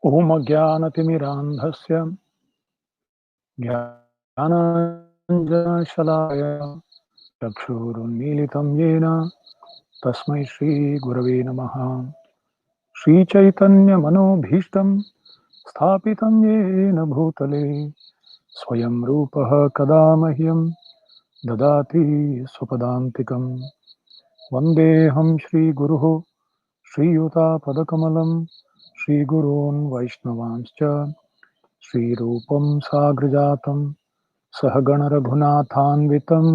ओम अज्ञानतिमिरान्धस्य ज्ञानाञ्जनशलाय चक्षुरुन्मीलितं येन तस्मै श्रीगुरवे नमः। श्रीचैतन्यमनोभीष्टं स्थापितं येन भूतले स्वयं रूपः कदा मह्यं ददाति स्वपदान्तिकं। वन्देऽहं श्रीगुरुः श्रीयुतापदकमलं श्रीगुरून् वैष्णवांश्च श्रीरूपं साग्रजातं सहगण रघुनाथान्वितं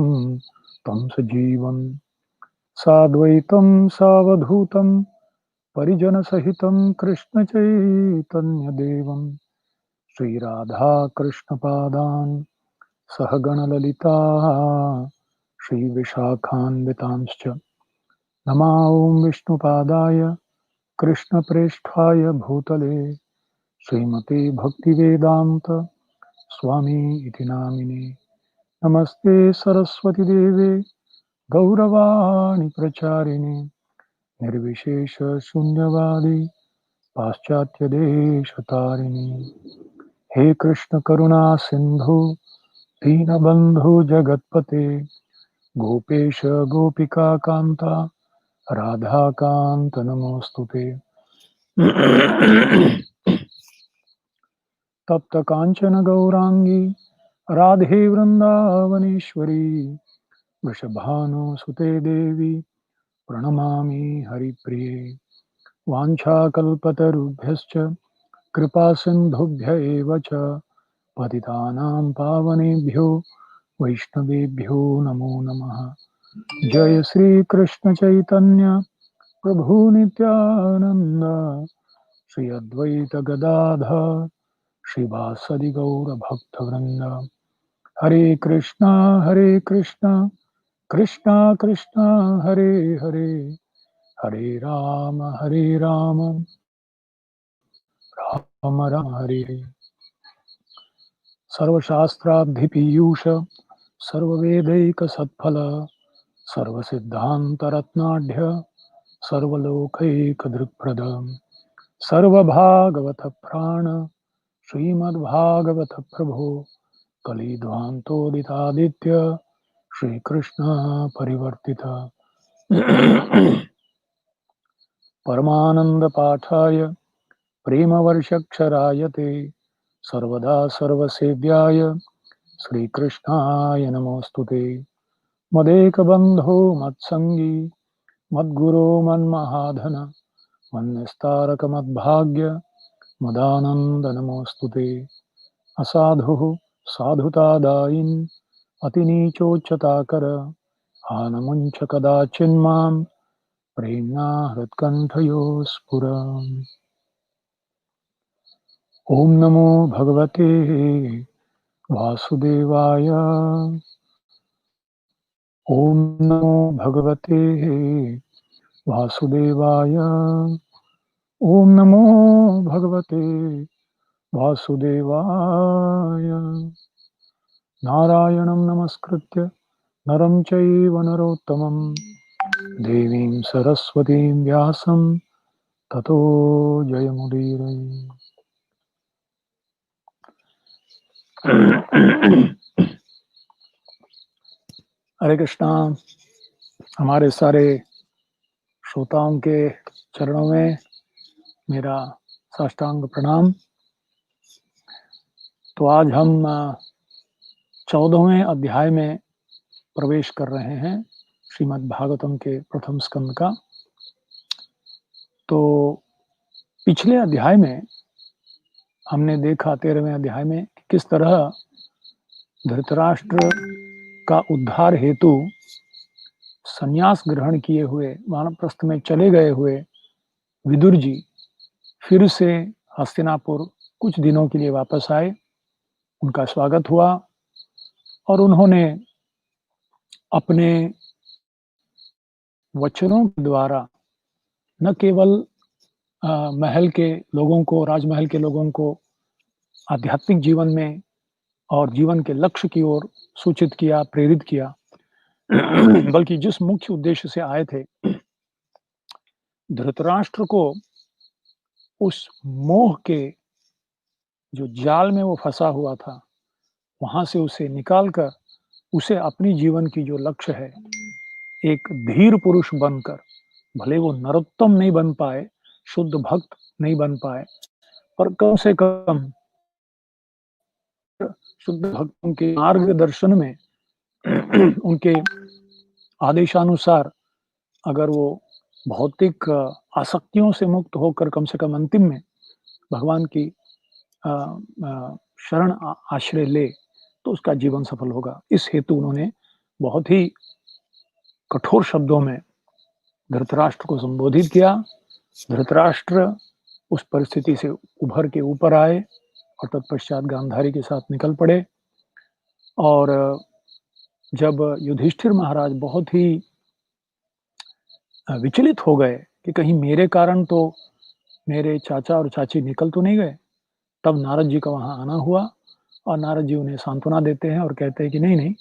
तं सजीवं साद्वैतं सावधूतं परिजनसहितं कृष्णचैतन्यदेवं श्रीराधाकृष्णपादान् सहगण ललिता श्रीविशाखान्वितांश्च नमो विष्णुपादाय कृष्णप्रेष्ठाय भूतले श्रीमते भक्तिवेदान्त स्वामी इति नामिने। नमस्ते सरस्वती देवे गौरवाणी प्रचारिणे निर्विशेष शून्यवादी पाश्चात्य देश तारिणी। हे कृष्ण करुणा सिंधु दीनबंधु जगतपते गोपेश गोपिका कांता राधा कांत नमोस्तुते। तप्त कांचन गौरांगी राधे वृंदावनेश्वरी वृषभानुसुते देवी प्रणमामि हरिप्रिये। वाञ्छाकल्पतरुभ्यश्च कृपासिन्धुभ्य एव च पतितानां पावनेभ्यो वैष्णवेभ्यो नमो नमः। जय श्री कृष्ण चैतन्य प्रभु नित्यानंद श्री अद्वैत गदाधर श्रीवासदि गौर भक्तवृंद। हरे कृष्णा कृष्णा कृष्णा हरे हरे हरे राम राम राम हरे हरे। सर्वशास्त्राब्धिपीयूष सर्ववेदैकसत्फल सर्वसिद्धान्तरत्नाढ्य सर्वलोकैकदृक्प्रद सर्वभागवत प्राण श्रीमद्भागवत प्रभो कलिध्वान्तोदितादित्य श्रीकृष्ण परिवर्तित परमानंद पाठाय प्रेमवर्षक्षराय ते सर्वदा सर्वसेव्याय श्रीकृष्णाय नमोस्तुते। मदेकबन्धो मत्संगी मद्गुरो मन्महाधन मन्निस्तारकमद्भाग्य मदानंद नमोस्तुते। असाधुः साधुतादायिन् अतिनीचोच्चताकर आनमुञ्च कदाचिन्मां प्रेम्णा हृत्कण्ठयो स्फुर। ॐ नमो भगवते वासुदेवाय। ॐ नमो भगवते वासुदेवाय। ॐ नमो भगवते वासुदेवाय। नारायणं नमस्कृत्य नरं चैव नरोत्तमं देवीं सरस्वतीं व्यासं ततो जयमुदीरये। हरे कृष्णा। हमारे सारे श्रोताओं के चरणों में मेरा साष्टांग प्रणाम। तो आज हम 14वें अध्याय में प्रवेश कर रहे हैं श्रीमद् भागवतम के प्रथम स्कंद का। तो पिछले अध्याय में हमने देखा 13वें अध्याय में किस तरह धृतराष्ट्र का उद्धार हेतु संन्यास ग्रहण किए हुए वानप्रस्थ में चले गए हुए विदुर जी फिर से हस्तिनापुर कुछ दिनों के लिए वापस आए। उनका स्वागत हुआ और उन्होंने अपने वचनों के द्वारा न केवल महल के लोगों को, राजमहल के लोगों को आध्यात्मिक जीवन में और जीवन के लक्ष्य की ओर सूचित किया, प्रेरित किया, बल्कि जिस मुख्य उद्देश्य से आए थे, धृतराष्ट्र को उस मोह के जो जाल में वो फँसा हुआ था, वहाँ से उसे निकाल कर उसे अपनी जीवन की जो लक्ष्य है, एक धीर पुरुष बनकर, भले वो नरोत्तम नहीं बन पाए, शुद्ध भक्त नहीं बन पाए, पर कम से कम शुद्ध भक्तों के मार्गदर्शन में उनके आदेशानुसार अगर वो भौतिक आसक्तियों से मुक्त होकर कम से कम अंतिम में भगवान की शरण आश्रय ले, तो उसका जीवन सफल होगा। इस हेतु उन्होंने बहुत ही कठोर शब्दों में धृतराष्ट्र को संबोधित किया। धृतराष्ट्र उस परिस्थिति से उभर के ऊपर आए और तत्पश्चात गांधारी के साथ निकल पड़े। और जब युधिष्ठिर महाराज बहुत ही विचलित हो गए कि कहीं मेरे कारण तो मेरे चाचा और चाची निकल तो नहीं गए, तब नारद जी का वहाँ आना हुआ और नारद जी उन्हें सांत्वना देते हैं और कहते हैं कि नहीं, नहीं,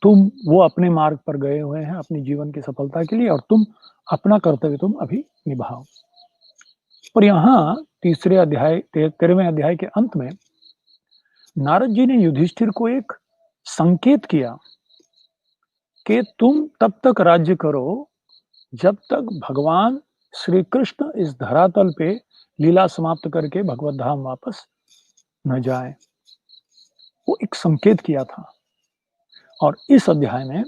तुम वो अपने मार्ग पर गए हुए हैं अपनी जीवन की सफलता के लिए और तुम अपना कर्तव्य तुम अभी निभाओ। और यहाँ तीसरे अध्याय 13वें अध्याय के अंत में नारद जी ने युधिष्ठिर को एक संकेत किया कि तुम तब तक राज्य करो जब तक भगवान श्री कृष्ण इस धरातल पे लीला समाप्त करके भगवत धाम वापस न जाए। वो एक संकेत किया था। और इस अध्याय में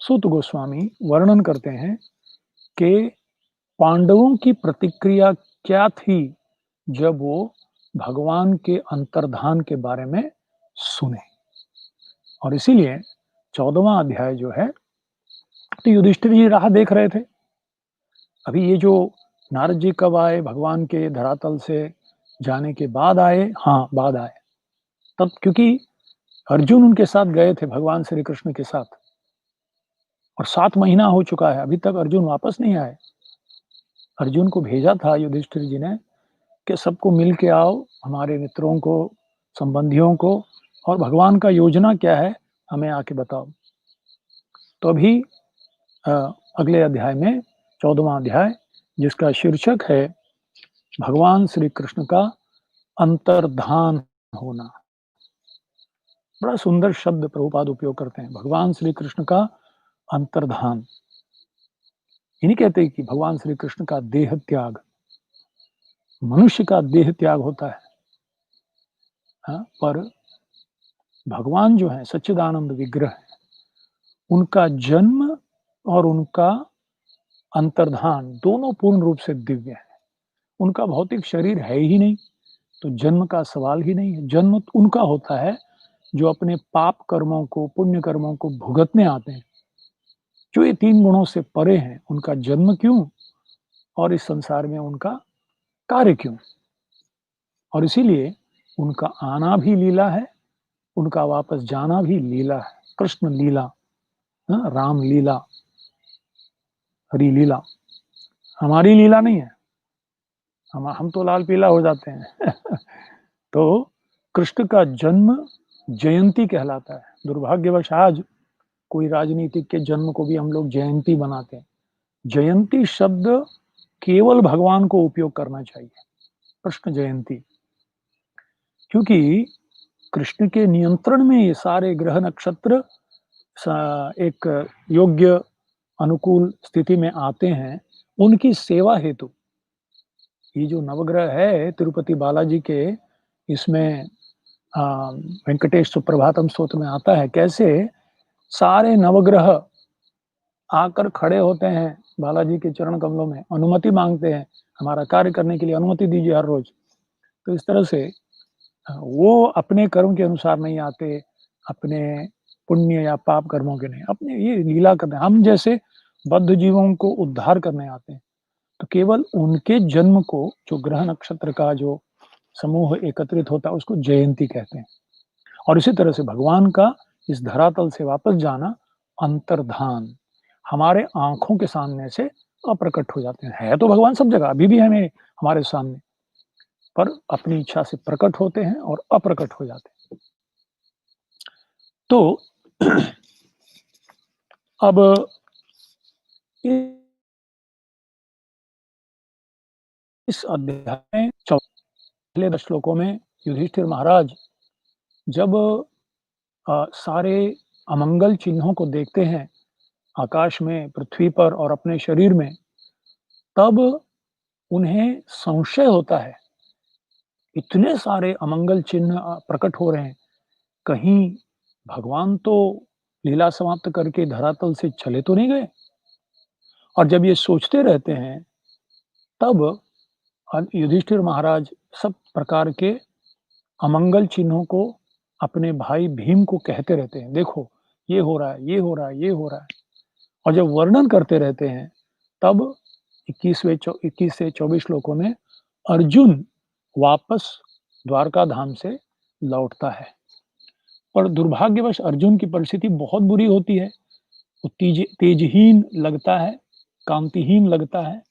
सूत गोस्वामी वर्णन करते हैं कि पांडवों की प्रतिक्रिया क्या थी जब वो भगवान के अंतर्धान के बारे में सुने। और इसीलिए 14वां अध्याय जो है, तो युधिष्ठिर जी राह देख रहे थे। अभी ये जो नारद जी कब आए, भगवान के धरातल से जाने के बाद आए, हाँ बाद आए तब, क्योंकि अर्जुन उनके साथ गए थे भगवान श्री कृष्ण के साथ, और 7 महीना हो चुका है, अभी तक अर्जुन वापस नहीं आए। अर्जुन को भेजा था युधिष्ठिर जी ने कि सबको मिल के आओ, हमारे मित्रों को, संबंधियों को, और भगवान का योजना क्या है हमें आके बताओ। तो अभी अगले अध्याय में 14वां अध्याय, जिसका शीर्षक है भगवान श्री कृष्ण का अंतर्धान होना। बड़ा सुंदर शब्द प्रभुपाद उपयोग करते हैं, भगवान श्री कृष्ण का अंतर्धान। इन्हीं कहते हैं कि भगवान श्री कृष्ण का देह त्याग, मनुष्य का देह त्याग होता है, हाँ, पर भगवान जो है सच्चिदानंद विग्रह, उनका जन्म और उनका अंतर्धान दोनों पूर्ण रूप से दिव्य है। उनका भौतिक शरीर है ही नहीं, तो जन्म का सवाल ही नहीं है। जन्म उनका होता है जो अपने पाप कर्मों को, पुण्य कर्मों को भुगतने आते हैं। जो ये 3 गुणों से परे हैं, उनका जन्म क्यों और इस संसार में उनका कार्य क्यों। और इसीलिए उनका आना भी लीला है, उनका वापस जाना भी लीला है। कृष्ण लीला, राम लीला, हरि लीला, हमारी लीला नहीं है। हम तो लाल पीला हो जाते हैं तो कृष्ण का जन्म जयंती कहलाता है। दुर्भाग्यवश आज कोई राजनीतिक के जन्म को भी हम लोग जयंती बनाते हैं। जयंती शब्द केवल भगवान को उपयोग करना चाहिए, कृष्ण जयंती, क्योंकि कृष्ण के नियंत्रण में ये सारे ग्रह नक्षत्र एक योग्य अनुकूल स्थिति में आते हैं उनकी सेवा हेतु। ये जो नवग्रह है तिरुपति बालाजी के, इसमें वेंकटेश सुप्रभातम स्तोत्र में आता है कैसे सारे नवग्रह आकर खड़े होते हैं बालाजी के चरण कमलों में, अनुमति मांगते हैं, हमारा कार्य करने के लिए अनुमति दीजिए हर रोज। तो इस तरह से वो अपने कर्म के अनुसार नहीं आते, अपने पुण्य या पाप कर्मों के नहीं, अपने ये लीला करने, हम जैसे बद्ध जीवों को उद्धार करने आते हैं। तो केवल उनके जन्म को, जो ग्रह नक्षत्र का जो समूह एकत्रित होता है, उसको जयंती कहते हैं। और इसी तरह से भगवान का इस धरातल से वापस जाना अंतर्धान, हमारे आंखों के सामने से अप्रकट हो जाते हैं। है तो भगवान सब जगह, अभी भी हमें हमारे सामने, पर अपनी इच्छा से प्रकट होते हैं और अप्रकट हो जाते हैं। तो अब इस अध्याय में पहले 10 श्लोकों में युधिष्ठिर महाराज जब सारे अमंगल चिन्हों को देखते हैं आकाश में, पृथ्वी पर और अपने शरीर में, तब उन्हें संशय होता है। इतने सारे अमंगल चिन्ह प्रकट हो रहे हैं, कहीं भगवान तो लीला समाप्त करके धरातल से चले तो नहीं गए? और जब ये सोचते रहते हैं, तब युधिष्ठिर महाराज सब प्रकार के अमंगल चिन्हों को अपने भाई भीम को कहते रहते हैं, देखो ये हो रहा है, ये हो रहा है, ये हो रहा है। और जब वर्णन करते रहते हैं, तब 21 से 24 श्लोकों में अर्जुन वापस द्वारका धाम से लौटता है। और दुर्भाग्यवश अर्जुन की परिस्थिति बहुत बुरी होती है। वो तेजहीन लगता है, कांतिहीन लगता है,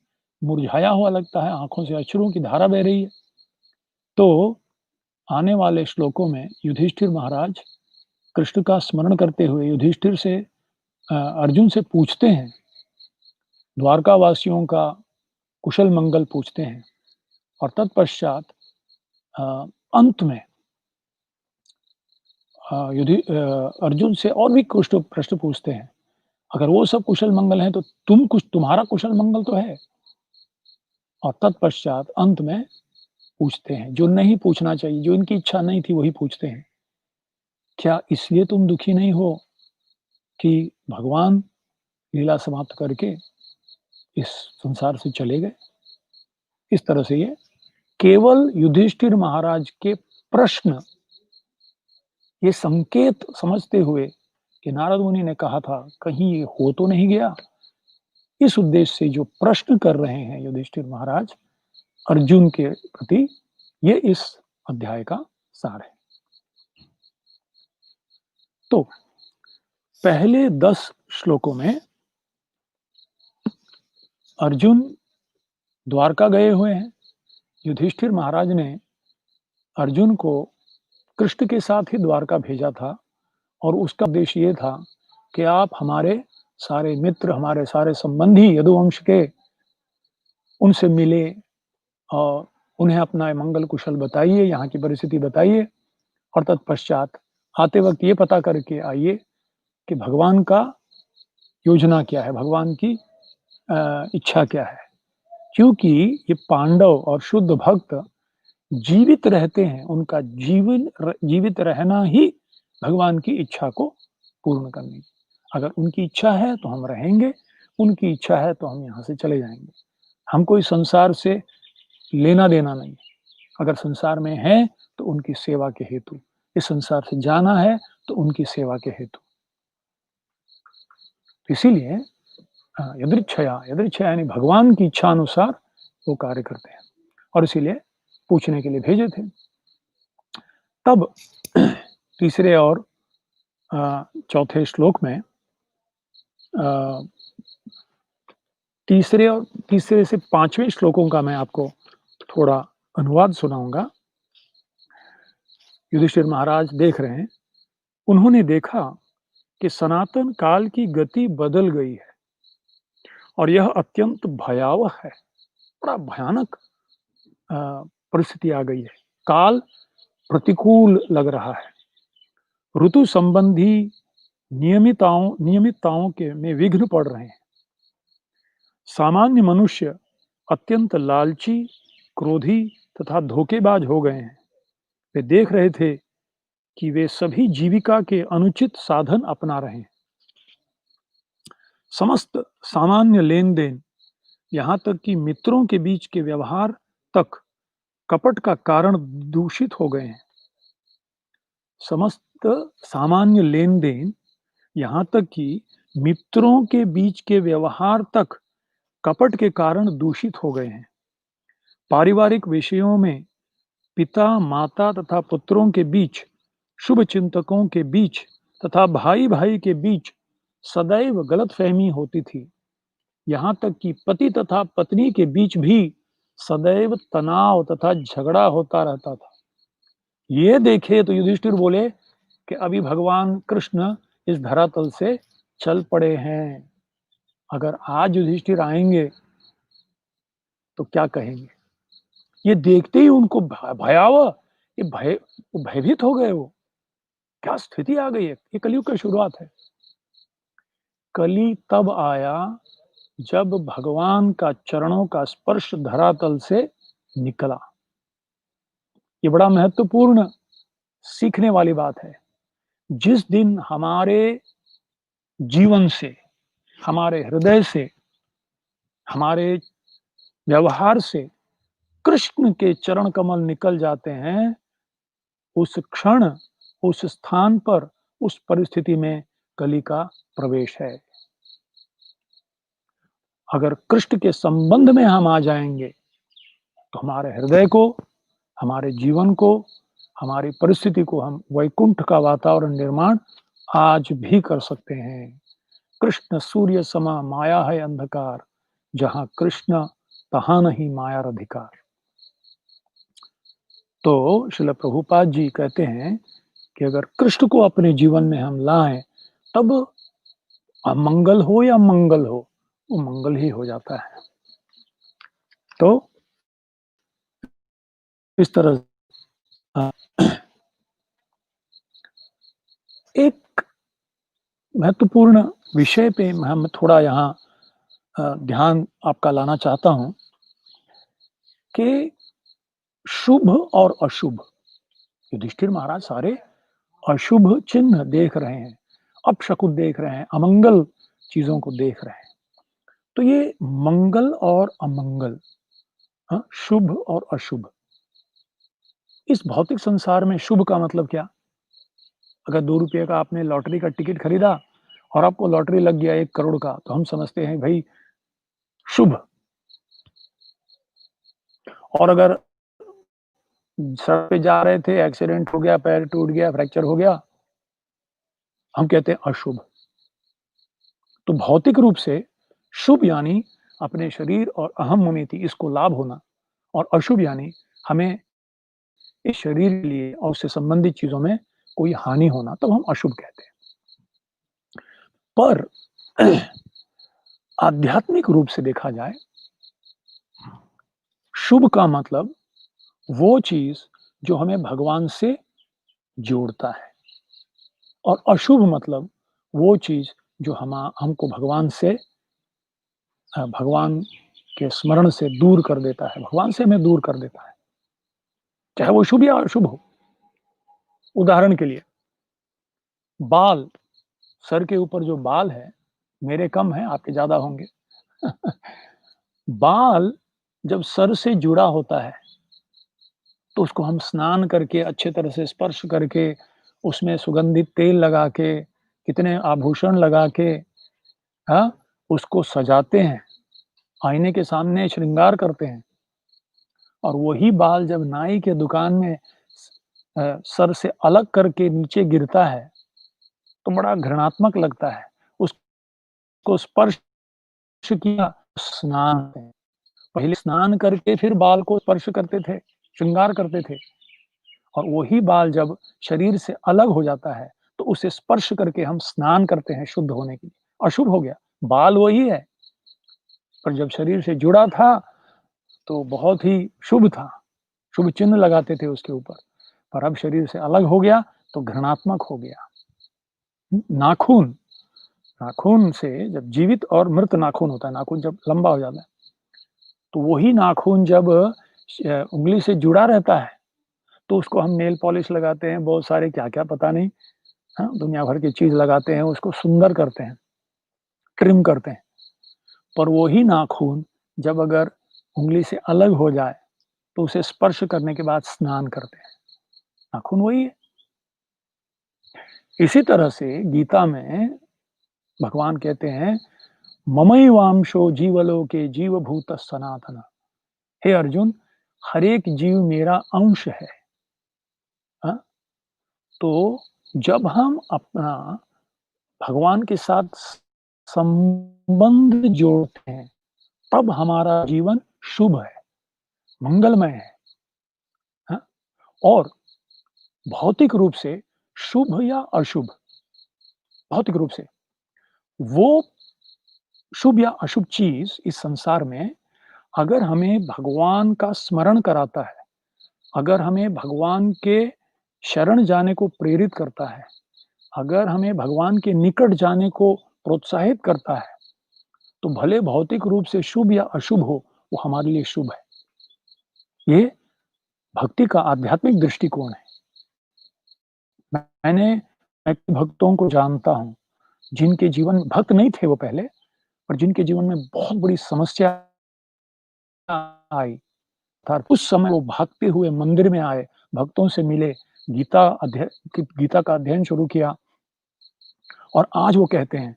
मुरझाया हुआ लगता है, आंखों से अश्रुओं की धारा बह रही है। तो आने वाले श्लोकों में युधिष्ठिर महाराज कृष्ण का स्मरण करते हुए युधिष्ठिर से अर्जुन से पूछते हैं, द्वारका वासियों का कुशल मंगल पूछते हैं। और तत्पश्चात अंत में अर्जुन से और भी कुछ प्रश्न पूछते हैं। अगर वो सब कुशल मंगल हैं तो तुम्हारा कुशल मंगल तो है। और तत्पश्चात अंत में पूछते हैं जो नहीं पूछना चाहिए, जो इनकी इच्छा नहीं थी वही पूछते हैं, क्या इसलिए तुम दुखी नहीं हो कि भगवान लीला समाप्त करके इस संसार से चले गए? इस तरह से ये केवल युधिष्ठिर महाराज के प्रश्न, ये संकेत समझते हुए कि नारद मुनि ने कहा था कहीं ये हो तो नहीं गया, इस उद्देश्य से जो प्रश्न कर रहे हैं युधिष्ठिर महाराज अर्जुन के प्रति, ये इस अध्याय का सार है। तो पहले 10 श्लोकों में अर्जुन द्वारका गए हुए हैं। युधिष्ठिर महाराज ने अर्जुन को कृष्ण के साथ ही द्वारका भेजा था और उसका उद्देश्य ये था कि आप हमारे सारे मित्र, हमारे सारे संबंधी यदुवंश के, उनसे मिले और उन्हें अपना मंगल कुशल बताइए, यहाँ की परिस्थिति बताइए। और तत्पश्चात आते वक्त ये पता करके आइए कि भगवान का योजना क्या है, भगवान की इच्छा क्या है। क्योंकि ये पांडव और शुद्ध भक्त जीवित रहते हैं, उनका जीवित रहना ही भगवान की इच्छा को पूर्ण करने की। अगर उनकी इच्छा है तो हम रहेंगे, उनकी इच्छा है तो हम यहाँ से चले जाएंगे। हमको इस संसार से लेना देना नहीं। अगर संसार में है तो उनकी सेवा के हेतु, इस संसार से जाना है तो उनकी सेवा के हेतु। इसीलिए यदृच्छया यानी भगवान की इच्छा अनुसार वो कार्य करते हैं, और इसीलिए पूछने के लिए भेजे थे। तब तीसरे और चौथे श्लोक में तीसरे से 5वें श्लोकों का मैं आपको थोड़ा अनुवाद सुनाऊंगा। युधिष्ठिर महाराज देख रहे हैं, उन्होंने देखा कि सनातन काल की गति बदल गई है और यह अत्यंत भयावह है। बड़ा भयानक परिस्थिति आ गई है। काल प्रतिकूल लग रहा है। ऋतु संबंधी नियमितताओं के में विघ्न पड़ रहे हैं। सामान्य मनुष्य अत्यंत लालची, क्रोधी तथा धोखेबाज हो गए हैं। वे देख रहे थे कि वे सभी जीविका के अनुचित साधन अपना रहे हैं। समस्त सामान्य लेन देन, यहाँ तक कि मित्रों के बीच के व्यवहार तक कपट का कारण दूषित हो गए हैं। समस्त सामान्य लेन देन, यहाँ तक कि मित्रों के बीच के व्यवहार तक कपट के कारण दूषित हो गए हैं। पारिवारिक विषयों में पिता, माता तथा पुत्रों के बीच, शुभ चिंतकों के बीच तथा भाई भाई के बीच सदैव गलतफहमी होती थी। यहाँ तक कि पति तथा पत्नी के बीच भी सदैव तनाव तथा झगड़ा होता रहता था। ये देखे तो युधिष्ठिर बोले कि अभी भगवान कृष्ण इस धरातल से चल पड़े हैं। अगर आज युधिष्ठिर आएंगे तो क्या कहेंगे? ये देखते ही उनको भयावह ये वो भयभीत हो गए वो। क्या स्थिति आ गई है? ये कलयुग की शुरुआत है। कली तब आया जब भगवान का चरणों का स्पर्श धरातल से निकला। ये बड़ा महत्वपूर्ण सीखने वाली बात है। जिस दिन हमारे जीवन से, हमारे हृदय से, हमारे व्यवहार से कृष्ण के चरण कमल निकल जाते हैं, उस क्षण, उस स्थान पर, उस परिस्थिति में कली का प्रवेश है। अगर कृष्ण के संबंध में हम आ जाएंगे तो हमारे हृदय को, हमारे जीवन को, हमारी परिस्थिति को हम वैकुंठ का वातावरण निर्माण आज भी कर सकते हैं। कृष्ण सूर्य समा माया है अंधकार, जहां कृष्ण तहां नहीं माया अधिकार। तो श्रील प्रभुपाद जी कहते हैं कि अगर कृष्ण को अपने जीवन में हम लाएं, तब अमंगल हो या मंगल हो, वो मंगल ही हो जाता है। तो इस तरह एक महत्वपूर्ण विषय पे हम थोड़ा यहाँ ध्यान आपका लाना चाहता हूं कि शुभ और अशुभ, युधिष्ठिर महाराज सारे अशुभ चिन्ह देख रहे हैं, अपशकुन देख रहे हैं, अमंगल चीजों को देख रहे हैं। तो ये मंगल और अमंगल, हाँ, शुभ और अशुभ, इस भौतिक संसार में शुभ का मतलब क्या? अगर 2 रुपये का आपने लॉटरी का टिकट खरीदा और आपको लॉटरी लग गया 1 करोड़ का, तो हम समझते हैं भाई शुभ। और अगर सड़क पे जा रहे थे, एक्सीडेंट हो गया, पैर टूट गया, फ्रैक्चर हो गया, हम कहते हैं अशुभ। तो भौतिक रूप से शुभ यानी अपने शरीर और अहम ममेति इसको लाभ होना, और अशुभ यानी हमें इस शरीर के लिए और उससे संबंधित चीजों में कोई हानि होना, तब हम अशुभ कहते हैं। पर आध्यात्मिक रूप से देखा जाए, शुभ का मतलब वो चीज जो हमें भगवान से जोड़ता है, और अशुभ मतलब वो चीज जो हमको भगवान से, भगवान के स्मरण से दूर कर देता है, भगवान से हमें दूर कर देता है, चाहे वो शुभ या अशुभ हो। उदाहरण के लिए बाल, सर के ऊपर जो बाल है, मेरे कम है, आपके ज्यादा होंगे। बाल जब सर से जुड़ा होता है तो उसको हम स्नान करके, अच्छे तरह से स्पर्श करके, उसमें सुगंधित तेल लगा के, कितने आभूषण लगा के, हाँ, उसको सजाते हैं, आईने के सामने श्रृंगार करते हैं। और वही बाल जब नाई के दुकान में सर से अलग करके नीचे गिरता है तो बड़ा घृणात्मक लगता है। उसको स्पर्श किया, स्नान, पहले स्नान करके फिर बाल को स्पर्श करते थे, श्रृंगार करते थे। और वही बाल जब शरीर से अलग हो जाता है तो उसे स्पर्श करके हम स्नान करते हैं शुद्ध होने के लिए। अशुभ हो गया, बाल वही है, पर जब शरीर से जुड़ा था तो बहुत ही शुभ था, शुभ चिन्ह लगाते थे उसके ऊपर। पर अब शरीर से अलग हो गया तो घृणात्मक हो गया। नाखून, नाखून से जब जीवित और मृत नाखून होता है, नाखून जब लंबा हो जाता है, तो वही नाखून जब उंगली से जुड़ा रहता है तो उसको हम नेल पॉलिश लगाते हैं, बहुत सारे क्या-क्या पता नहीं, हाँ, दुनिया भर की चीज़ लगाते हैं, उसको सुंदर करते हैं, ट्रिम करते हैं। पर वही नाखून जब अगर उंगली से अलग हो जाए तो उसे स्पर्श करने के बाद स्नान करते हैं। नाखून वही है। इसी तरह से गीता में भगवान कहते हैं, ममैवांशो जीवलोके जीवभूत सनातन। हे अर्जुन, हर एक जीव मेरा अंश है। हाँ? तो जब हम अपना भगवान के साथ संबंध जोड़ते हैं, तब हमारा जीवन शुभ है, मंगलमय है। हाँ? और भौतिक रूप से शुभ या अशुभ, भौतिक रूप से वो शुभ या अशुभ चीज इस संसार में अगर हमें भगवान का स्मरण कराता है, अगर हमें भगवान के शरण जाने को प्रेरित करता है, अगर हमें भगवान के निकट जाने को प्रोत्साहित करता है, तो भले भौतिक रूप से शुभ या अशुभ हो, वो हमारे लिए शुभ है। ये भक्ति का आध्यात्मिक दृष्टिकोण है। मैंने भक्तों को जानता हूँ, जिनके जीवन में भक्त नहीं थे वो पहले, पर जिनके जीवन में बहुत बड़ी समस्या आई, अर्थात उस समय वो भागते हुए मंदिर में आए, भक्तों से मिले, गीता का अध्ययन शुरू किया और आज वो कहते हैं,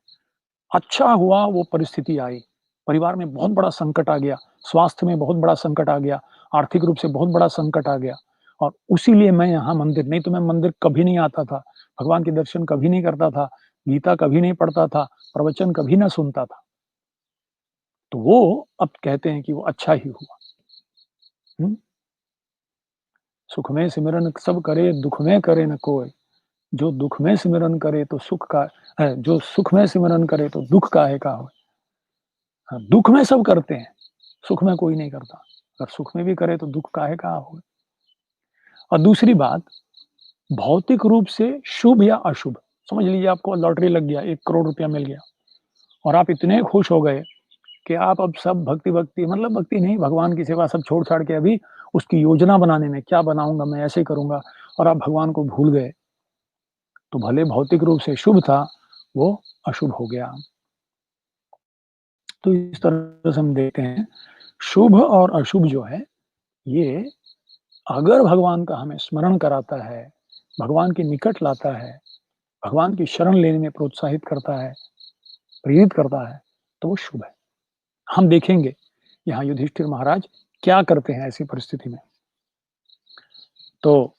अच्छा हुआ वो परिस्थिति आई। परिवार में बहुत बड़ा संकट आ गया, स्वास्थ्य में बहुत बड़ा संकट आ गया, आर्थिक रूप से बहुत बड़ा संकट आ गया और उसीलिए मैं यहाँ मंदिर नहीं तो मैं मंदिर कभी नहीं आता था, भगवान के दर्शन कभी नहीं करता था, गीता कभी नहीं पढ़ता था, प्रवचन कभी ना सुनता था। तो वो अब कहते हैं कि वो अच्छा ही हुआ। हुँ? सुख में सिमरन सब करे, दुख में करे न कोई। जो दुख में सिमरन करे तो सुख का जो सुख में सिमरन करे तो दुख काहे का होए। हाँ, दुख में सब करते हैं, सुख में कोई नहीं करता। अगर सुख में भी करे तो दुःख काहे का होए। और दूसरी बात, भौतिक रूप से शुभ या अशुभ, समझ लीजिए आपको लॉटरी लग गया, 1 करोड़ रुपया मिल गया और आप इतने खुश हो गए कि आप अब सब भक्ति-वक्ति मतलब भक्ति नहीं, भगवान की सेवा सब छोड़-छाड़ के अभी उसकी योजना बनाने में, क्या बनाऊँगा मैं, ऐसे करूँगा और आप भगवान को भूल गए। तो भले भौतिक रूप से शुभ था, वो अशुभ हो गया। तो इस तरह से हम देखते हैं, शुभ और अशुभ जो है, ये अगर भगवान का हमें स्मरण कराता है, भगवान के निकट लाता है, भगवान की शरण लेने में प्रोत्साहित करता है, प्रेरित करता है, तो वो शुभ है। हम देखेंगे यहाँ युधिष्ठिर महाराज क्या करते हैं ऐसी परिस्थिति में। तो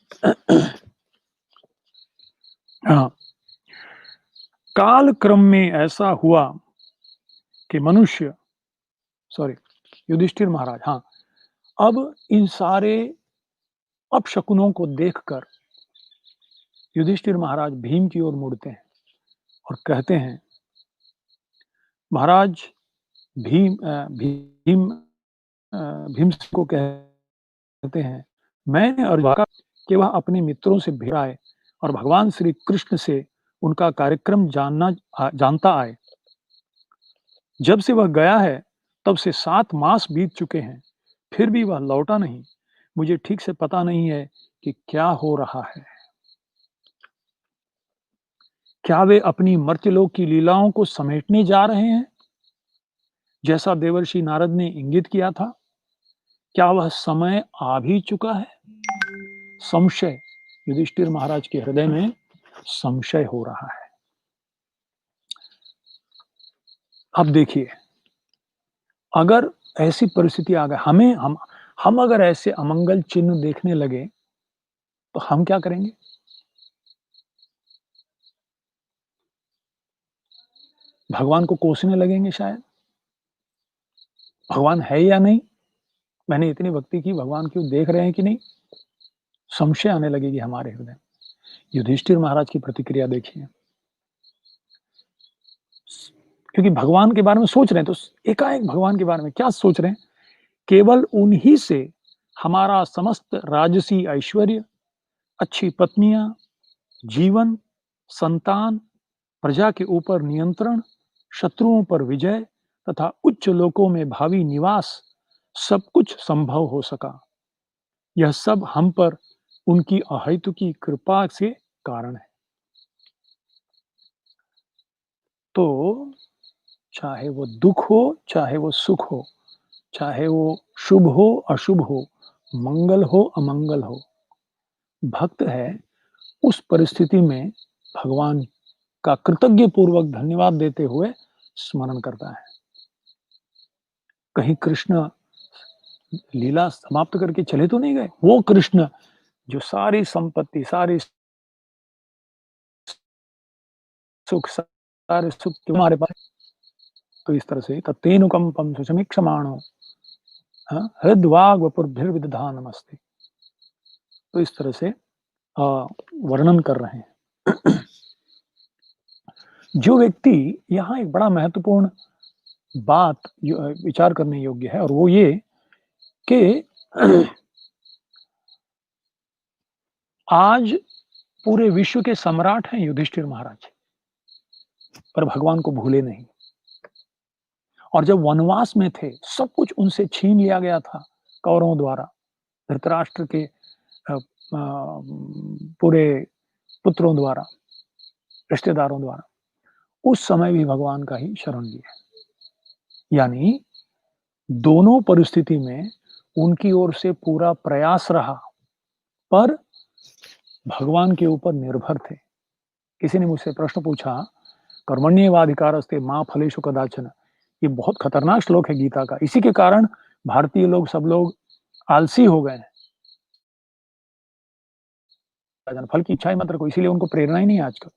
हाँ, काल क्रम में ऐसा हुआ कि मनुष्य सॉरी युधिष्ठिर महाराज हाँ, अब इन सारे अपशकुनों को देखकर युधिष्ठिर महाराज भीम की ओर मुड़ते हैं और कहते हैं, महाराज भीम भीम को कहते हैं, मैंने अर्जुन का कि वह अपने मित्रों से भिड़ाए और भगवान श्री कृष्ण से उनका कार्यक्रम जानता आए। जब से वह गया है, तब से 7 मास बीत चुके हैं, फिर भी वह लौटा नहीं। मुझे ठीक से पता नहीं है कि क्या हो रहा है। क्या वे अपनी मर्त्यलोक की लीलाओं को समेटने जा रहे हैं, जैसा देवर्षि नारद ने इंगित किया था? क्या वह समय आ भी चुका है? संशय, युधिष्ठिर महाराज के हृदय में संशय हो रहा है। अब देखिए, अगर ऐसी परिस्थिति आ गई, हम अगर ऐसे अमंगल चिन्ह देखने लगे, तो हम क्या करेंगे? भगवान को कोसने लगेंगे शायद। भगवान है या नहीं? मैंने इतनी भक्ति की, भगवान क्यों देख रहे हैं कि नहीं? संशय आने लगेगी हमारे हृदय में। युधिष्ठिर महाराज की प्रतिक्रिया देखिए। क्योंकि भगवान के बारे में सोच रहे हैं, तो एकाएक भगवान के बारे में क्या सोच रहे हैं? केवल उन्हीं से हमारा समस्त राजसी ऐश्वर्य, अच्छी पत्नियां, जीवन, संतान, प्रजा के ऊपर नियंत्रण, शत्रुओं पर विजय तथा उच्च लोकों में भावी निवास, सब कुछ संभव हो सका। यह सब हम पर उनकी अहेतुकी कृपा से कारण है। तो चाहे वो दुख हो, चाहे वो सुख हो, चाहे वो शुभ हो, अशुभ हो, मंगल हो, अमंगल हो, भक्त है उस परिस्थिति में भगवान का कृतज्ञ पूर्वक धन्यवाद देते हुए स्मरण करता है। कहीं कृष्ण लीला समाप्त करके चले तो नहीं गए? वो कृष्ण जो सारी संपत्ति, सारी सुख, सारे सुख तुम्हारे पास, तो इस तरह से तत्तेनुकंपम सुसमीक्षमाणो हृद्वाग वपुर्भिर्विदधानमस्ति। तो इस तरह से वर्णन कर रहे हैं। जो व्यक्ति यहाँ एक बड़ा महत्वपूर्ण बात विचार करने योग्य है और वो ये कि आज पूरे विश्व के सम्राट हैं युधिष्ठिर महाराज, पर भगवान को भूले नहीं। और जब वनवास में थे, सब कुछ उनसे छीन लिया गया था कौरवों द्वारा, धृतराष्ट्र के पूरे पुत्रों द्वारा, रिश्तेदारों द्वारा। उस समय भी भगवान का ही शरण लिया। यानी दोनों परिस्थिति में उनकी ओर से पूरा प्रयास रहा, पर भगवान के ऊपर निर्भर थे। किसी ने मुझसे प्रश्न पूछा, कर्मण्येवाधिकारस्ते मा फलेषु कदाचन, ये बहुत खतरनाक श्लोक है गीता का। इसी के कारण भारतीय लोग, सब लोग आलसी हो गए हैं। फल की इच्छा ही मत रखो, इसीलिए उनको प्रेरणा ही नहीं है आजकल।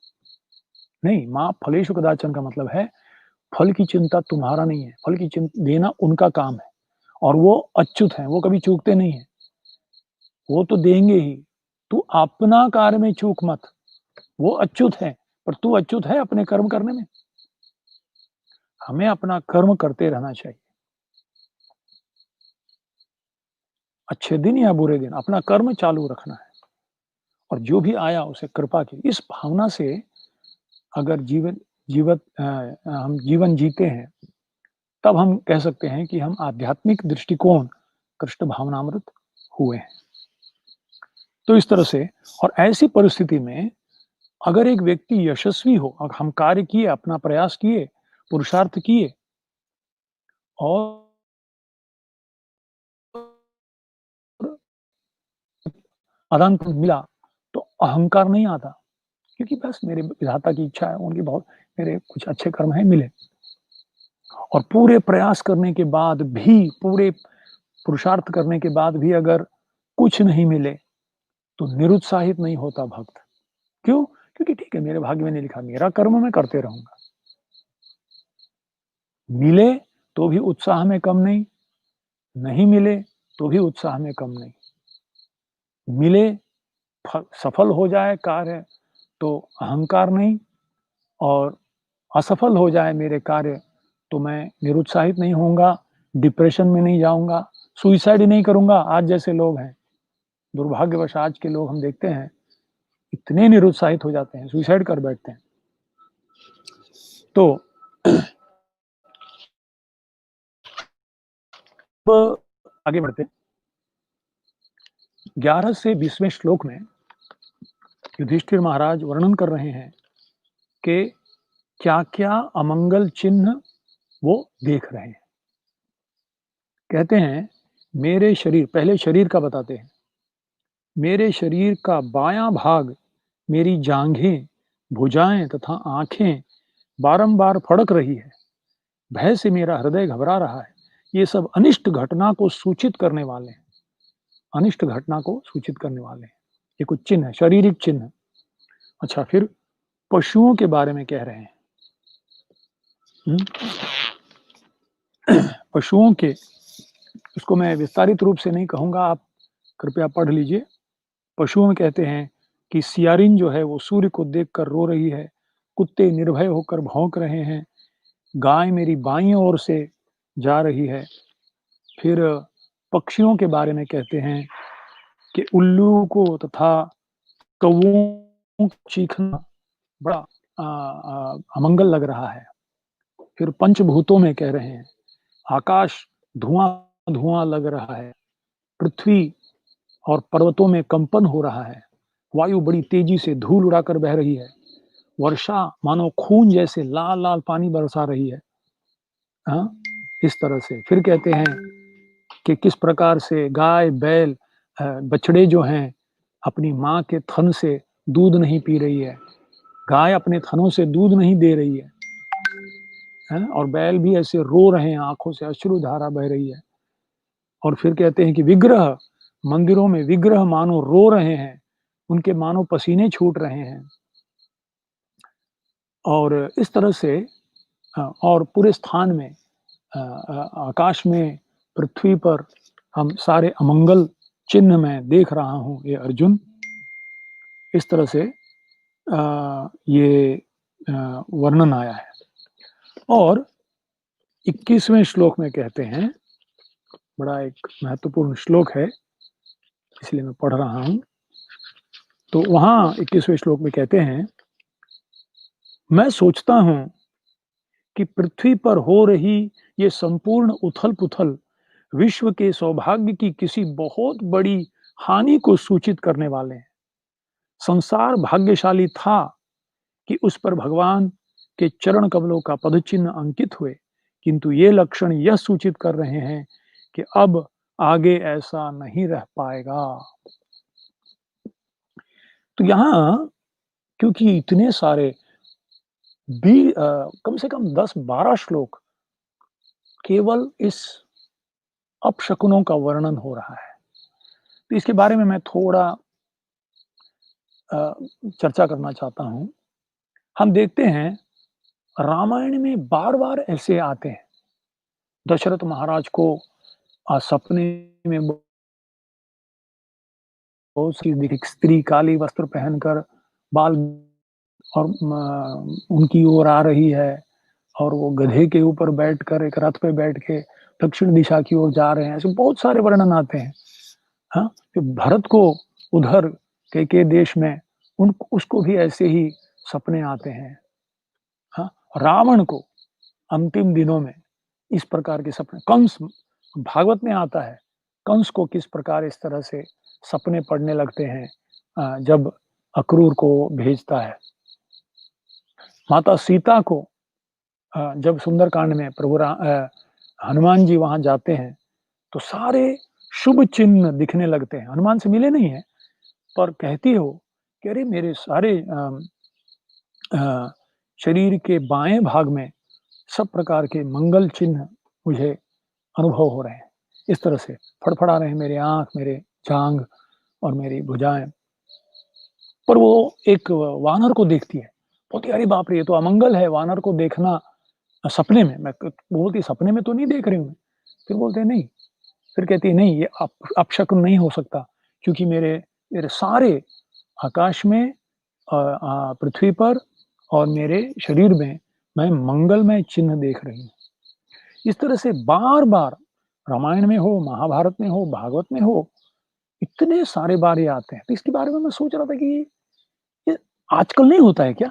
नहीं, माँ फलेषु कदाचन का मतलब है फल की चिंता तुम्हारा नहीं है, फल की चिंता देना उनका काम है, और वो अच्युत हैं, वो कभी चूकते नहीं है, वो तो देंगे ही। तू अपना कार्य में चूक मत, वो अच्युत है, पर तू अच्युत है अपने कर्म करने में। हमें अपना कर्म करते रहना चाहिए, अच्छे दिन या बुरे दिन अपना कर्म चालू रखना है, और जो भी आया उसे कृपा की। इस भावना से अगर हम जीवन जीते हैं, तब हम कह सकते हैं कि हम आध्यात्मिक दृष्टिकोण कृष्ण भावनामृत हुए हैं। तो इस तरह से, और ऐसी परिस्थिति में अगर एक व्यक्ति यशस्वी हो, अगर हम कार्य किए, अपना प्रयास किए, पुरुषार्थ किए, और आदान प्रदान मिला, तो अहंकार नहीं आता, क्योंकि बस मेरे विधाता की इच्छा है, उनकी बहुत मेरे कुछ अच्छे कर्म हैं, मिले। और पूरे प्रयास करने के बाद भी, पूरे पुरुषार्थ करने के बाद भी अगर कुछ नहीं मिले, तो निरुत्साहित नहीं होता भक्त। क्यों? क्योंकि ठीक है, मेरे भाग्य में नहीं लिखा, मेरा कर्म मैं करते रहूंगा। मिले तो भी उत्साह में कम नहीं, नहीं मिले तो भी उत्साह में कम नहीं। मिले, सफल हो जाए कार्य तो अहंकार नहीं, और असफल हो जाए मेरे कार्य तो मैं निरुत्साहित नहीं होऊंगा, डिप्रेशन में नहीं जाऊंगा, सुइसाइड नहीं करूंगा। आज जैसे लोग हैं, दुर्भाग्यवश आज के लोग हम देखते हैं, इतने निरुत्साहित हो जाते हैं, सुइसाइड कर बैठते हैं। तो अब आगे बढ़ते हैं। 11 से 20वें श्लोक में युधिष्ठिर महाराज वर्णन कर रहे हैं कि क्या-क्या अमंगल चिन्ह वो देख रहे हैं। कहते हैं, मेरे शरीर, पहले शरीर का बताते हैं, मेरे शरीर का बायां भाग, मेरी जांघें, भुजाएं तथा आंखें बारंबार फड़क रही है। भय से मेरा हृदय घबरा रहा है। ये सब अनिष्ट घटना को सूचित करने वाले हैं, अनिष्ट घटना को सूचित करने वाले हैं। ये कुछ चिन्ह है, शारीरिक चिन्ह। अच्छा, फिर पशुओं के बारे में कह रहे हैं। पशुओं के, इसको मैं विस्तारित रूप से नहीं कहूंगा, आप कृपया पढ़ लीजिए। पशुओं में कहते हैं कि सियारिन जो है वो सूर्य को देखकर रो रही है, कुत्ते निर्भय होकर भौंक रहे हैं, गाय मेरी बाईं ओर से जा रही है। फिर पक्षियों के बारे में कहते हैं कि उल्लू को तथा कौवों को चीखना बड़ा अमंगल लग रहा है। फिर पंचभूतों में कह रहे हैं, आकाश धुआं धुआं लग रहा है, पृथ्वी और पर्वतों में कंपन हो रहा है, वायु बड़ी तेजी से धूल उड़ाकर बह रही है, वर्षा मानो खून जैसे लाल लाल पानी बरसा रही है। हाँ, इस तरह से। फिर कहते हैं कि किस प्रकार से गाय, बैल, बछड़े जो हैं, अपनी माँ के थन से दूध नहीं पी रही है, गाय अपने थनों से दूध नहीं दे रही है, और बैल भी ऐसे रो रहे हैं, आंखों से अश्रु धारा बह रही है। और फिर कहते हैं कि विग्रह, मंदिरों में विग्रह मानो रो रहे हैं, उनके मानो पसीने छूट रहे हैं। और इस तरह से और पूरे स्थान में, आकाश में, पृथ्वी पर हम सारे अमंगल चिन्ह मैं देख रहा हूँ, ये अर्जुन। इस तरह से ये वर्णन आया है। और 21वें श्लोक में कहते हैं, बड़ा एक महत्वपूर्ण श्लोक है, इसलिए मैं पढ़ रहा हूँ। तो वहाँ 21वें श्लोक में कहते हैं, मैं सोचता हूँ कि पृथ्वी पर हो रही ये संपूर्ण उथल-पुथल विश्व के सौभाग्य की किसी बहुत बड़ी हानि को सूचित करने वाले हैं। संसार भाग्यशाली था कि उस पर भगवान के चरण कमलों का पदचिन्ह अंकित हुए, किंतु ये लक्षण यह सूचित कर रहे हैं कि अब आगे ऐसा नहीं रह पाएगा। तो यहाँ क्योंकि इतने सारे कम से कम 10-12 श्लोक केवल इस अपशकुनों का वर्णन हो रहा है। तो इसके बारे में मैं थोड़ा अ, चर्चा करना चाहता हूँ। हम देखते हैं रामायण में बार-बार ऐसे आते हैं। दशरथ महाराज को सपने में बहुत सी एक स्त्री काली वस्त्र पहनकर बाल और उनकी ओर आ रही है और वो गधे के ऊपर बैठकर एक रथ पे बैठ के दक्षिण दिशा की ओर जा रहे हैं। ऐसे बहुत सारे वर्णन आते हैं। हाँ, कि भरत को उधर के देश में उन उसको भी ऐसे ही सपने आते हैं। हाँ, रावण को अंतिम दिनों में इस प्रकार के सपने कंस भागवत में आता है, कंस को किस प्रकार इस तरह से सपने पड़ने लगते हैं जब अक्रूर को भेजता है। माता सीता को जब सुंदरकांड में हनुमान जी वहाँ जाते हैं, तो सारे शुभ चिन्ह दिखने लगते हैं। हनुमान से मिले नहीं हैं, पर कहती हो कि अरे मेरे सारे अ, शरीर के बाएँ भाग में सब प्रकार के मंगल चिन्ह मुझे अनुभव हो रहे हैं। इस तरह से फड़फड़ा रहे हैं मेरे आँख, मेरे जाँघ और मेरी भुजाएँ। पर वो एक वानर को देखती है। बोलती है, "अरे बाप रे! ये तो अमंगल है, वानर को देखना सपने में।" मैं क बोलती सपने में तो नहीं देख रही हूँ मैं। फिर बोलते हैं नहीं, फिर कहती है नहीं ये अपशकुन नहीं हो सकता क्योंकि मेरे मेरे सारे आकाश में पृथ्वी पर और मेरे शरीर में मैं मंगलमय चिन्ह देख रही हूँ। इस तरह से बार-बार रामायण में हो, महाभारत में हो, भागवत में हो, इतने सारे बार ये आते हैं। तो इसके बारे में मैं सोच रहा था कि ये आजकल नहीं होता है क्या?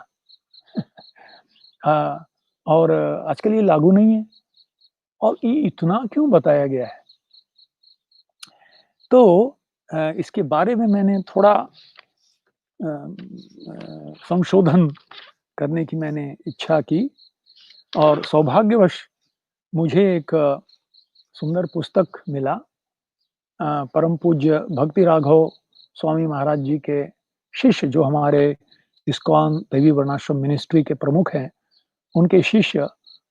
हाँ, और आजकल ये लागू नहीं है और ये इतना क्यों बताया गया है? तो इसके बारे में मैंने थोड़ा संशोधन करने की मैंने इच्छा की और सौभाग्यवश मुझे एक सुंदर पुस्तक मिला परम पूज्य भक्ति राघव स्वामी महाराज जी के शिष्य जो हमारे इस्कॉन देवी वर्णाश्रम मिनिस्ट्री के प्रमुख हैं, उनके शिष्य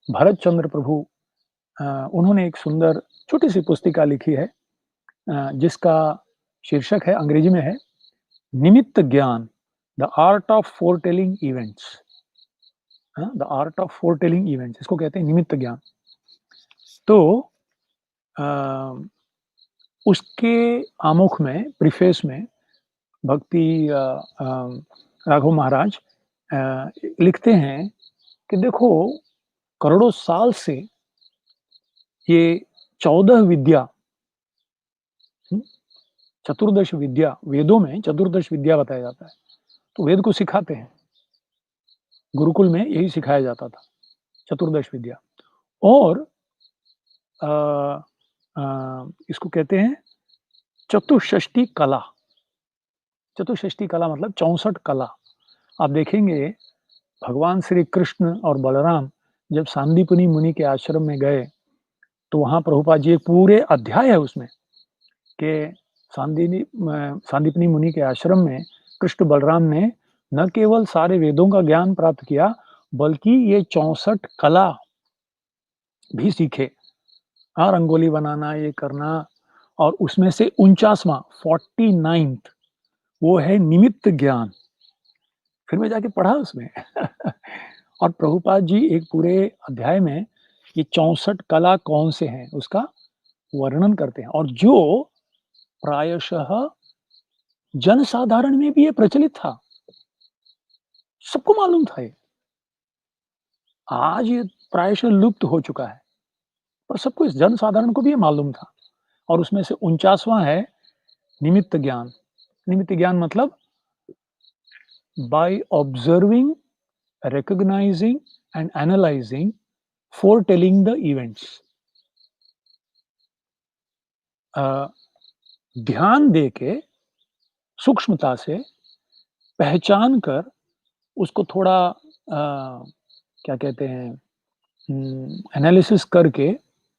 भरत चंद्र प्रभु उन्होंने एक सुंदर छोटी-सी पुस्तिका लिखी है जिसका शीर्षक है अंग्रेजी में है निमित्त ज्ञान the art of foretelling events. The art of foretelling events इसको कहते हैं निमित्त ज्ञान। तो अ, उसके आमुख में प्रीफेस में भक्ति राघव महाराज लिखते हैं कि देखो करोड़ों साल से ये 14 विद्या हुँ, चतुर्दश विद्या वेदों में चतुर्दश विद्या बताया जाता है। तो वेद को सिखाते हैं। गुरुकुल में यही सिखाया जाता था, चतुर्दश विद्या और अ इसको कहते हैं चतुष्षष्टि कला। चतुष्षष्टि कला मतलब 64 कला। आप देखेंगे भगवान श्री कृष्ण और बलराम जब सांदीपनि मुनि के आश्रम में गए, तो वहाँ प्रभुपाद जी एक पूरे अध्याय है उसमें कि सांदीपनि मुनि के आश्रम में कृष्ण बलराम ने न केवल सारे वेदों का ज्ञान प्राप्त किया, बल्कि ये 64 कला भी सीखे। हाँ, रंगोली बनाना, ये करना और उसमें से 49वाँ 49th वो है निमित्त ज्ञान। फिर मैं जाके पढ़ा उसमें और प्रभुपाद जी एक पूरे अध्याय में ये 64 कला कौन से हैं, उसका वर्णन करते हैं और जो प्रायशः जनसाधारण में भी ये प्रचलित था। सबको मालूम था ये। आज ये प्रायशः लुप्त हो चुका है, पर सबको इस जनसाधारण को भी ये मालूम था और उसमें से 49वाँ है निमित्त ज्ञान। निमित्त ज्ञान मतलब by observing, recognizing and analyzing, foretelling the events. अ, ध्यान देके, सूक्ष्मता से पहचान कर उसको थोड़ा क्या कहते हैं एनालिसिस करके,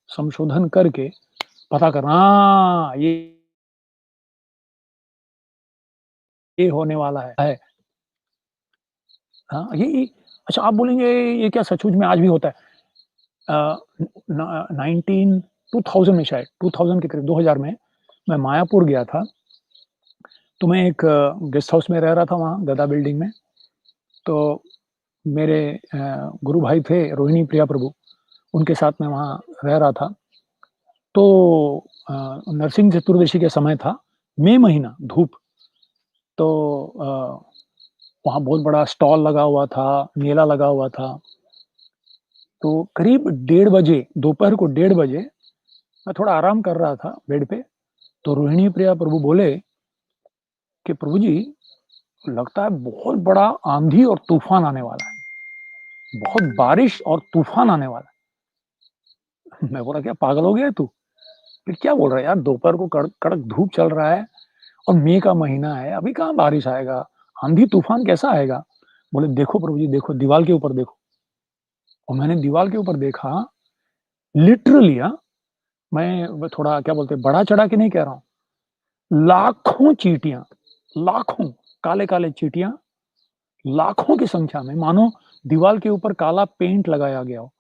संशोधन करके पता करना ये होने वाला है। हाँ, ये अच्छा आप बोलेंगे ये क्या सचमुच में आज भी होता है? अ, न 19 2000 में शायद 2000 के करीब 2000 में मैं मायापुर गया था, तो मैं एक गेस्ट हाउस में रह रहा था वहाँ गदा बिल्डिंग में। तो मेरे गुरु भाई थे रोहिणी प्रिया प्रभु, उनके साथ मैं वहाँ रह रहा था। तो नरसिंह चतुर्दशी के समय था, मई महीना, धूप। तो वहाँ बहुत बड़ा स्टॉल लगा हुआ था, मेला लगा हुआ था। तो करीब 1:30 बजे, दोपहर को 1:30 बजे मैं थोड़ा आराम कर रहा था बेड पे, तो रोहिणी प्रिया प्रभु बोले कि प्रभु जी, लगता है बहुत बड़ा आंधी और तूफान आने वाला है, बहुत बारिश और तूफान आने वाला है। मैं बोला क्या पागल हो गया है तू? फिर क्या बोल रहा है यार, दोपहर को कड़क धूप चल रहा है और मई का महीना है, अभी कहाँ बारिश आएगा, आंधी तूफान कैसा आएगा? बोले देखो प्रभु जी, देखो दीवाल के ऊपर देखो। और मैंने दीवाल के ऊपर देखा, लिटरली हाँ, मैं वो थोड़ा क्या बोलते हैं, बढ़ा चढ़ा के नहीं कह रहा हूँ, लाखों चींटियां, लाखों काले-काले चींटियां, लाखों की संख्या में, मानो दीवाल के ऊपर काला पेंट लगाया गया हो,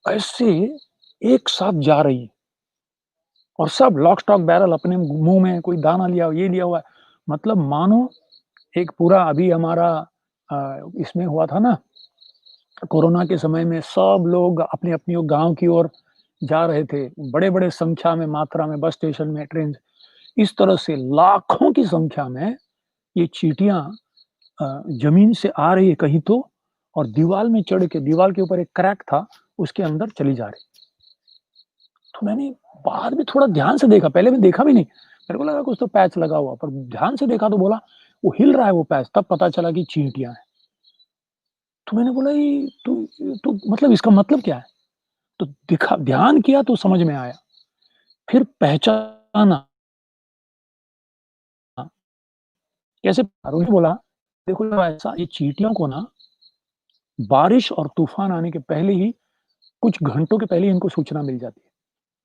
ऐसे एक साथ जा रही है। और सब लॉक स्टॉक बैरल अपने मुँह में कोई दाना लिया हो, ये लिया हुआ है। मतलब मानो एक पूरा अभी हमारा इसमें हुआ था ना, कोरोना के समय में सब लोग अपनी-अपनी गाँव की ओर जा रहे थे। बड़े-बड़े संख्या में, मात्रा में, बस स्टेशन में, ट्रेन से। इस तरह से लाखों की संख्या में ये चींटियाँ ज़मीन से आ रही है कहीं तो, और दीवाल में चढ़ के, दीवाल के ऊपर एक क्रैक था, उसके अंदर चली जा रही। तो मैंने बाद में थोड़ा ध्यान से देखा, पहले मैं देखा भी नहीं। मेरे को लगा कुछ तो पैच लगा हुआ, पर ध्यान से देखा तो बोला वो हिल रहा है वो पैच, तब पता चला कि चींटियाँ हैं। तो मैंने बोला ये तो मतलब इसका मतलब क्या है? तो दिखा, ध्यान किया तो समझ में आया। फिर पहचाना, कैसे उन्होंने बोला, देखो ऐसा ये चींटियों को ना बारिश और तूफ़ान आने के पहले ही, कुछ घंटों के पहले ही इनको सूचना मिल जाती है।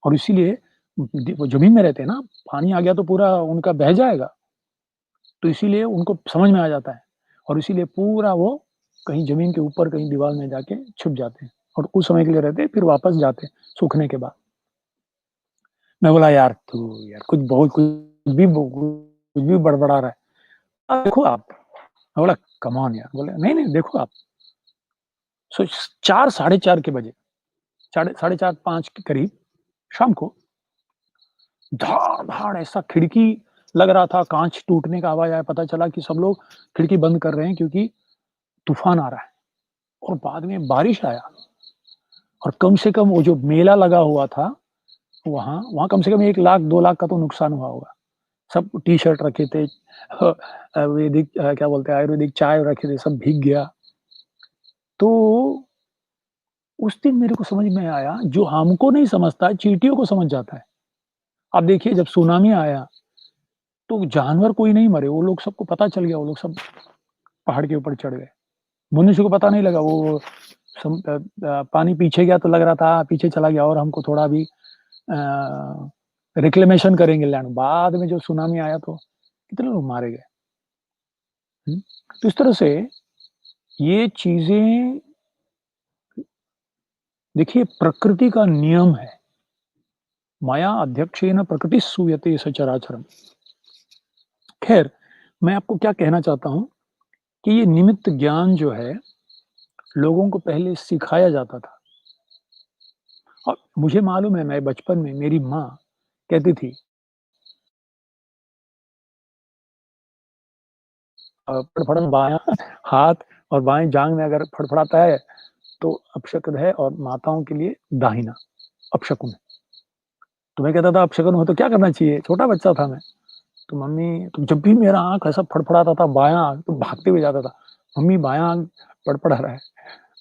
और इसीलिए वो ज़मीन में रहते हैं ना, पानी आ गया तो पूरा उनका बह जाएगा। तो इसीलिए उनको समझ में आ जाता है, और इसीलिए पूरा वो कहीं ज़मीन के ऊपर, कहीं दीवार में जाके छुप जाते हैं और कुछ समय के लिए रहते हैं, फिर वापस जाते हैं सूखने के बाद। मैं बोला यार तू यार कुछ भी बड़बड़ा रहा है। देखो आप। मैं बोला कम ऑन यार, बोले नहीं, नहीं देखो आप। सो 4 साढ़े 4 के बजे, साढ़े 4 5 के करीब शाम को धाड़-धाड़ ऐसा खिड़की लग रहा था, काँच टूटने का आवाज़ आया, पता चला कि सब लोग खिड़की बंद कर रहे हैं क्योंकि तूफ़ान आ रहा है। और बाद में बारिश आया, और कम से कम वो जो मेला लगा हुआ था, वहाँ वहाँ कम से कम 1 लाख 2 लाख का तो नुकसान हुआ होगा। सब टी-शर्ट रखे थे, वैदिक क्या बोलते हैं, आयुर्वेदिक चाय रखे थे, सब भीग गया। तो उस दिन मेरे को समझ में आया, जो हमको नहीं समझता, चींटियों को समझ जाता है। आप देखिए जब सुनामी आया, तो जानवर कोई नहीं मरे, वो लोग सबको पता चल गया, वो लोग सब पहाड़ के ऊपर चढ़ गए। मनुष्य को पता नहीं लगा, वो पानी पीछे गया तो लग रहा था पीछे चला गया, और हमको थोड़ा भी रिक्लेमेशन करेंगे लैंड। बाद में जो सुनामी आया तो कितने लोग मारे गए। हुँ? तो इस तरह से ये चीज़ें, देखिए प्रकृति का नियम है, मया अध्यक्षेन प्रकृतिः सूयते सचराचरम्। ख़ैर, मैं आपको क्या कहना चाहता हूँ कि ये निमित्त ज्ञान जो है, लोगों को पहले सिखाया जाता था। और मुझे मालूम है, मैं बचपन में मेरी माँ कहती थी फड़फड़ाना बायाँ हाथ और बाएँ जाँघ में अगर फड़फड़ाता है, तो अपशकुन है, और माताओं के लिए दाहिना अपशकुन है। तो मैं कहता था अपशकुन हो तो क्या करना चाहिए? छोटा बच्चा था मैं। तो मम्मी, तो जब भी मेरा आँख ऐसा फड़फड़ाता था बायाँ आँख, तो भागते हुए जाता था। मम्मी बायाँ आँख पड़पड़ा रहा है।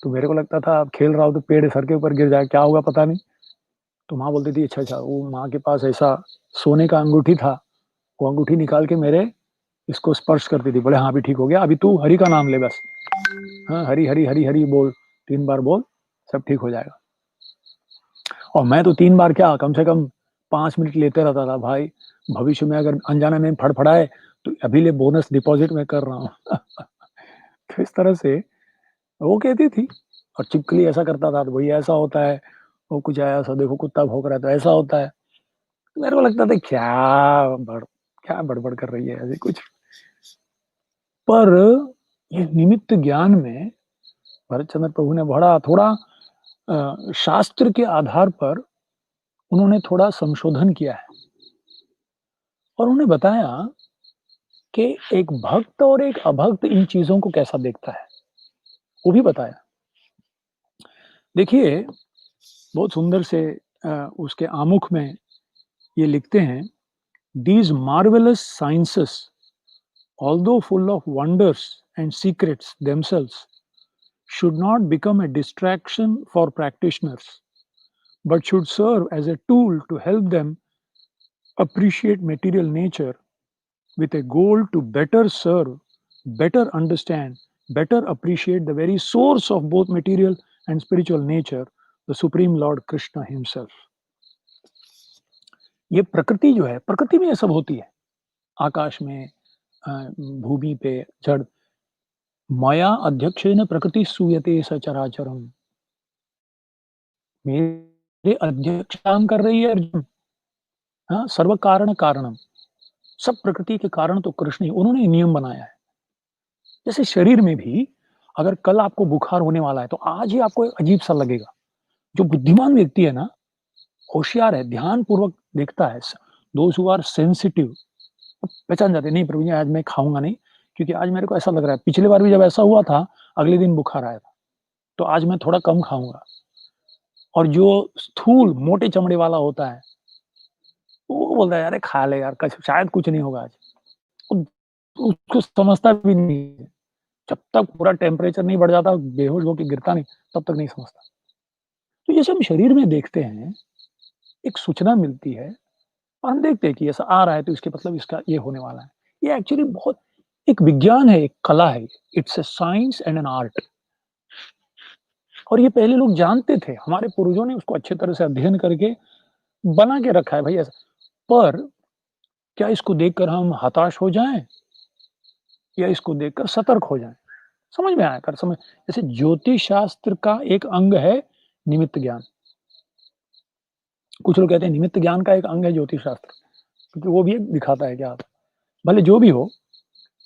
तो मेरे को लगता था अब खेल रहा हूँ तो पेड़ सर के ऊपर गिर जाए, क्या होगा पता नहीं। तो माँ बोलती थी अच्छा, अच्छा, वो माँ के पास ऐसा सोने का अंगूठी था, वो अंगूठी निकाल के मेरे इसको स्पर्श करती थी, बोले हाँ अभी ठीक हो गया, अभी तू हरि का नाम ले बस। हाँ, हरि, हरि, हरि, हरि बोल, 3 बार बोल, सब ठीक हो जाएगा। और मैं तो 3 बार क्या, कम से कम 5 मिनट लेते रहता था, भाई भविष्य में अगर अनजाने में फड़फड़ाए, तो अभी ले बोनस डिपॉज़िट मैं कर रहा हूँ। तो इस तरह से वो कहती थी और छिपकली ऐसा करता था, तो भई ऐसा होता है, वो कुछ आया ऐसा देखो कुत्ता भौंक रहा है, तो ऐसा होता है। तो मेरे को लगता था बड़ क्या बड़बड़ कर रही है ऐसे कुछ। पर ये निमित्त ज्ञान में भरतचंद्र प्रभु ने बड़ा थोड़ा शास्त्र के आधार पर उन्होंने थोड़ा संशोधन किया है और उन्होंने बताया कि एक भक्त और एक अभक्त इन चीज़ों को कैसा देखता है, वो भी बताया। देखिए, बहुत सुंदर से उसके आमुख में ये लिखते हैं, "These marvelous sciences, although full of wonders and secrets themselves, should not become a distraction for practitioners, but should serve as a tool to help them appreciate material nature with a goal to better serve, better understand, better appreciate the very source of both material and spiritual nature, the Supreme Lord Krishna Himself." ये प्रकृति जो है, प्रकृति में ये सब होती है। आकाश में, भूमि पे, जड़, मया अध्यक्षेण प्रकृति सूयते सचराचरम। मेरे अध्यक्ष काम कर रही है अर्जुन। हाँ, सर्व कारण कारणम। सब प्रकृति के कारण तो कृष्ण ही, उन्होंने नियम बनाया है। जैसे शरीर में भी अगर कल आपको बुखार होने वाला है, तो आज ही आपको अजीब-सा लगेगा। जो बुद्धिमान व्यक्ति है ना, होशियार है, ध्यानपूर्वक देखता है, दोज़ हू आर सेंसिटिव, पहचान जाते हैं, नहीं प्रभु जी आज मैं खाऊँगा नहीं, क्योंकि आज मेरे को ऐसा लग रहा है। पिछली बार भी जब ऐसा हुआ था, अगले दिन बुखार आया था, तो आज मैं थोड़ा कम खाऊँगा। और जो स्थूल मोटे चमड़े वाला होता है, वो बोलता है, "अरे खा ले यार, कछ शायद कुछ नहीं होगा आज।" उ उसको समझता भी नहीं है। जब तक पूरा टेम्परेचर नहीं बढ़ जाता, बेहोश होके गिरता नहीं, तब तक नहीं समझता। तो जैसे हम शरीर में देखते हैं, एक सूचना मिलती है और हम देखते हैं कि ऐसा आ रहा है, तो इसके मतलब इसका ये होने वाला है। ये एक्चुअली बहुत एक विज्ञान है, एक कला है। It's a science and an art. और ये पहले लोग जानते थे, हमारे पूर्वजों ने उसको अच्छी तरह से अध्ययन करके बना के रखा है भई ऐसा। पर क्या इसको देखकर हम हताश हो जाएँ या इसको देखकर सतर्क हो जाएँ? समझ में आया कर समझ जैसे ज्योतिष शास्त्र का एक अंग है निमित्त ज्ञान। कुछ लोग कहते हैं निमित्त ज्ञान का एक अंग है ज्योतिष शास्त्र, क्योंकि वो भी दिखाता है क्या भले जो भी हो,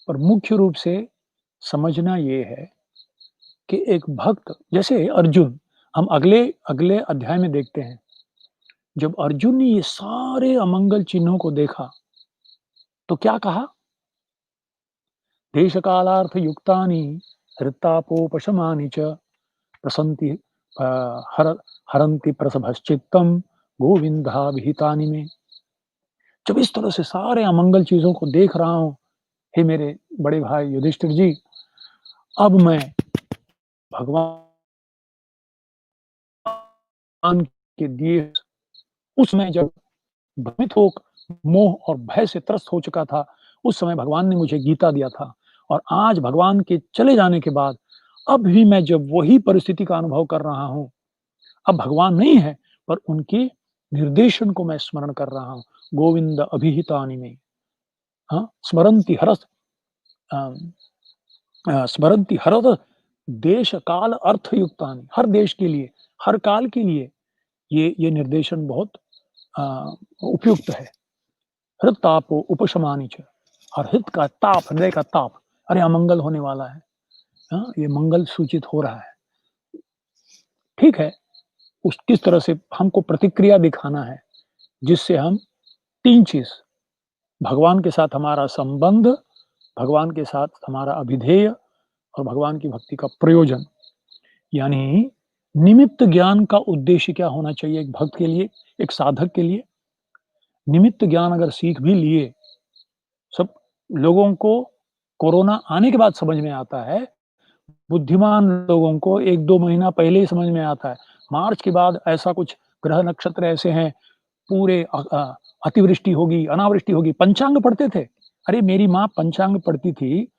पर मुख्य रूप से समझना ये है कि एक भक्त जैसे अर्जुन, हम अगले अगले अध्याय में देखते हैं, जब अर्जुन ने ये सारे अमंगल चिन्हों को देखा, तो क्या कहा? देशकालार्थयुक्तानि हृत्तापोपशमानि च प्रसन्ति हर हरन्ति प्रसभश्चित्तम गोविन्दाभिहितानि मे। जब इस तरह से सारे अमंगल चीज़ों को देख रहा हूँ, हे मेरे बड़े भाई युधिष्ठिर जी, अब मैं भगवान के दिए उस समय जब भ्रमित हो मोह और भय से त्रस्त हो चुका था, उस समय भगवान ने मुझे गीता दिया था और आज भगवान के चले जाने के बाद अब भी मैं जब वही परिस्थिति का अनुभव कर रहा हूँ, अब भगवान नहीं है, पर उनके निर्देशन को मैं स्मरण कर रहा हूँ। गोविंद अभिहितानि में, हाँ, स्मरन्ति हरस स्मरन्ति हरत देश काल अर्थयुक्तानि, हर देश के लिए, हर काल के लिए ये निर्देशन बहुत अ, उपयुक्त है। हृतापो उपशमानि च, और हित का ताप, हृदय का ताप, अरे अमंगल होने वाला है, हाँ, ये मंगल सूचित हो रहा है। ठीक है, उस किस तरह से हमको प्रतिक्रिया दिखाना है, जिससे हम 3 चीज़, भगवान के साथ हमारा संबंध, भगवान के साथ हमारा अभिधेय और भगवान की भक्ति का प्रयोजन, यानी निमित्त ज्ञान का उद्देश्य क्या होना चाहिए एक भक्त के लिए, एक साधक के लिए? निमित्त ज्ञान अगर सीख भी लिए, सब लोगों को कोरोना आने के बाद समझ में आता है बुद्धिमान लोगों को 1-2 महीना पहले ही समझ में आता है। मार्च के बाद ऐसा कुछ ग्रह नक्षत्र ऐसे हैं, पूरे अतिवृष्टि होगी, अनावृष्टि होगी, पंचांग पढ़ते थे। अरे मेरी माँ पंचांग पढ़ती थी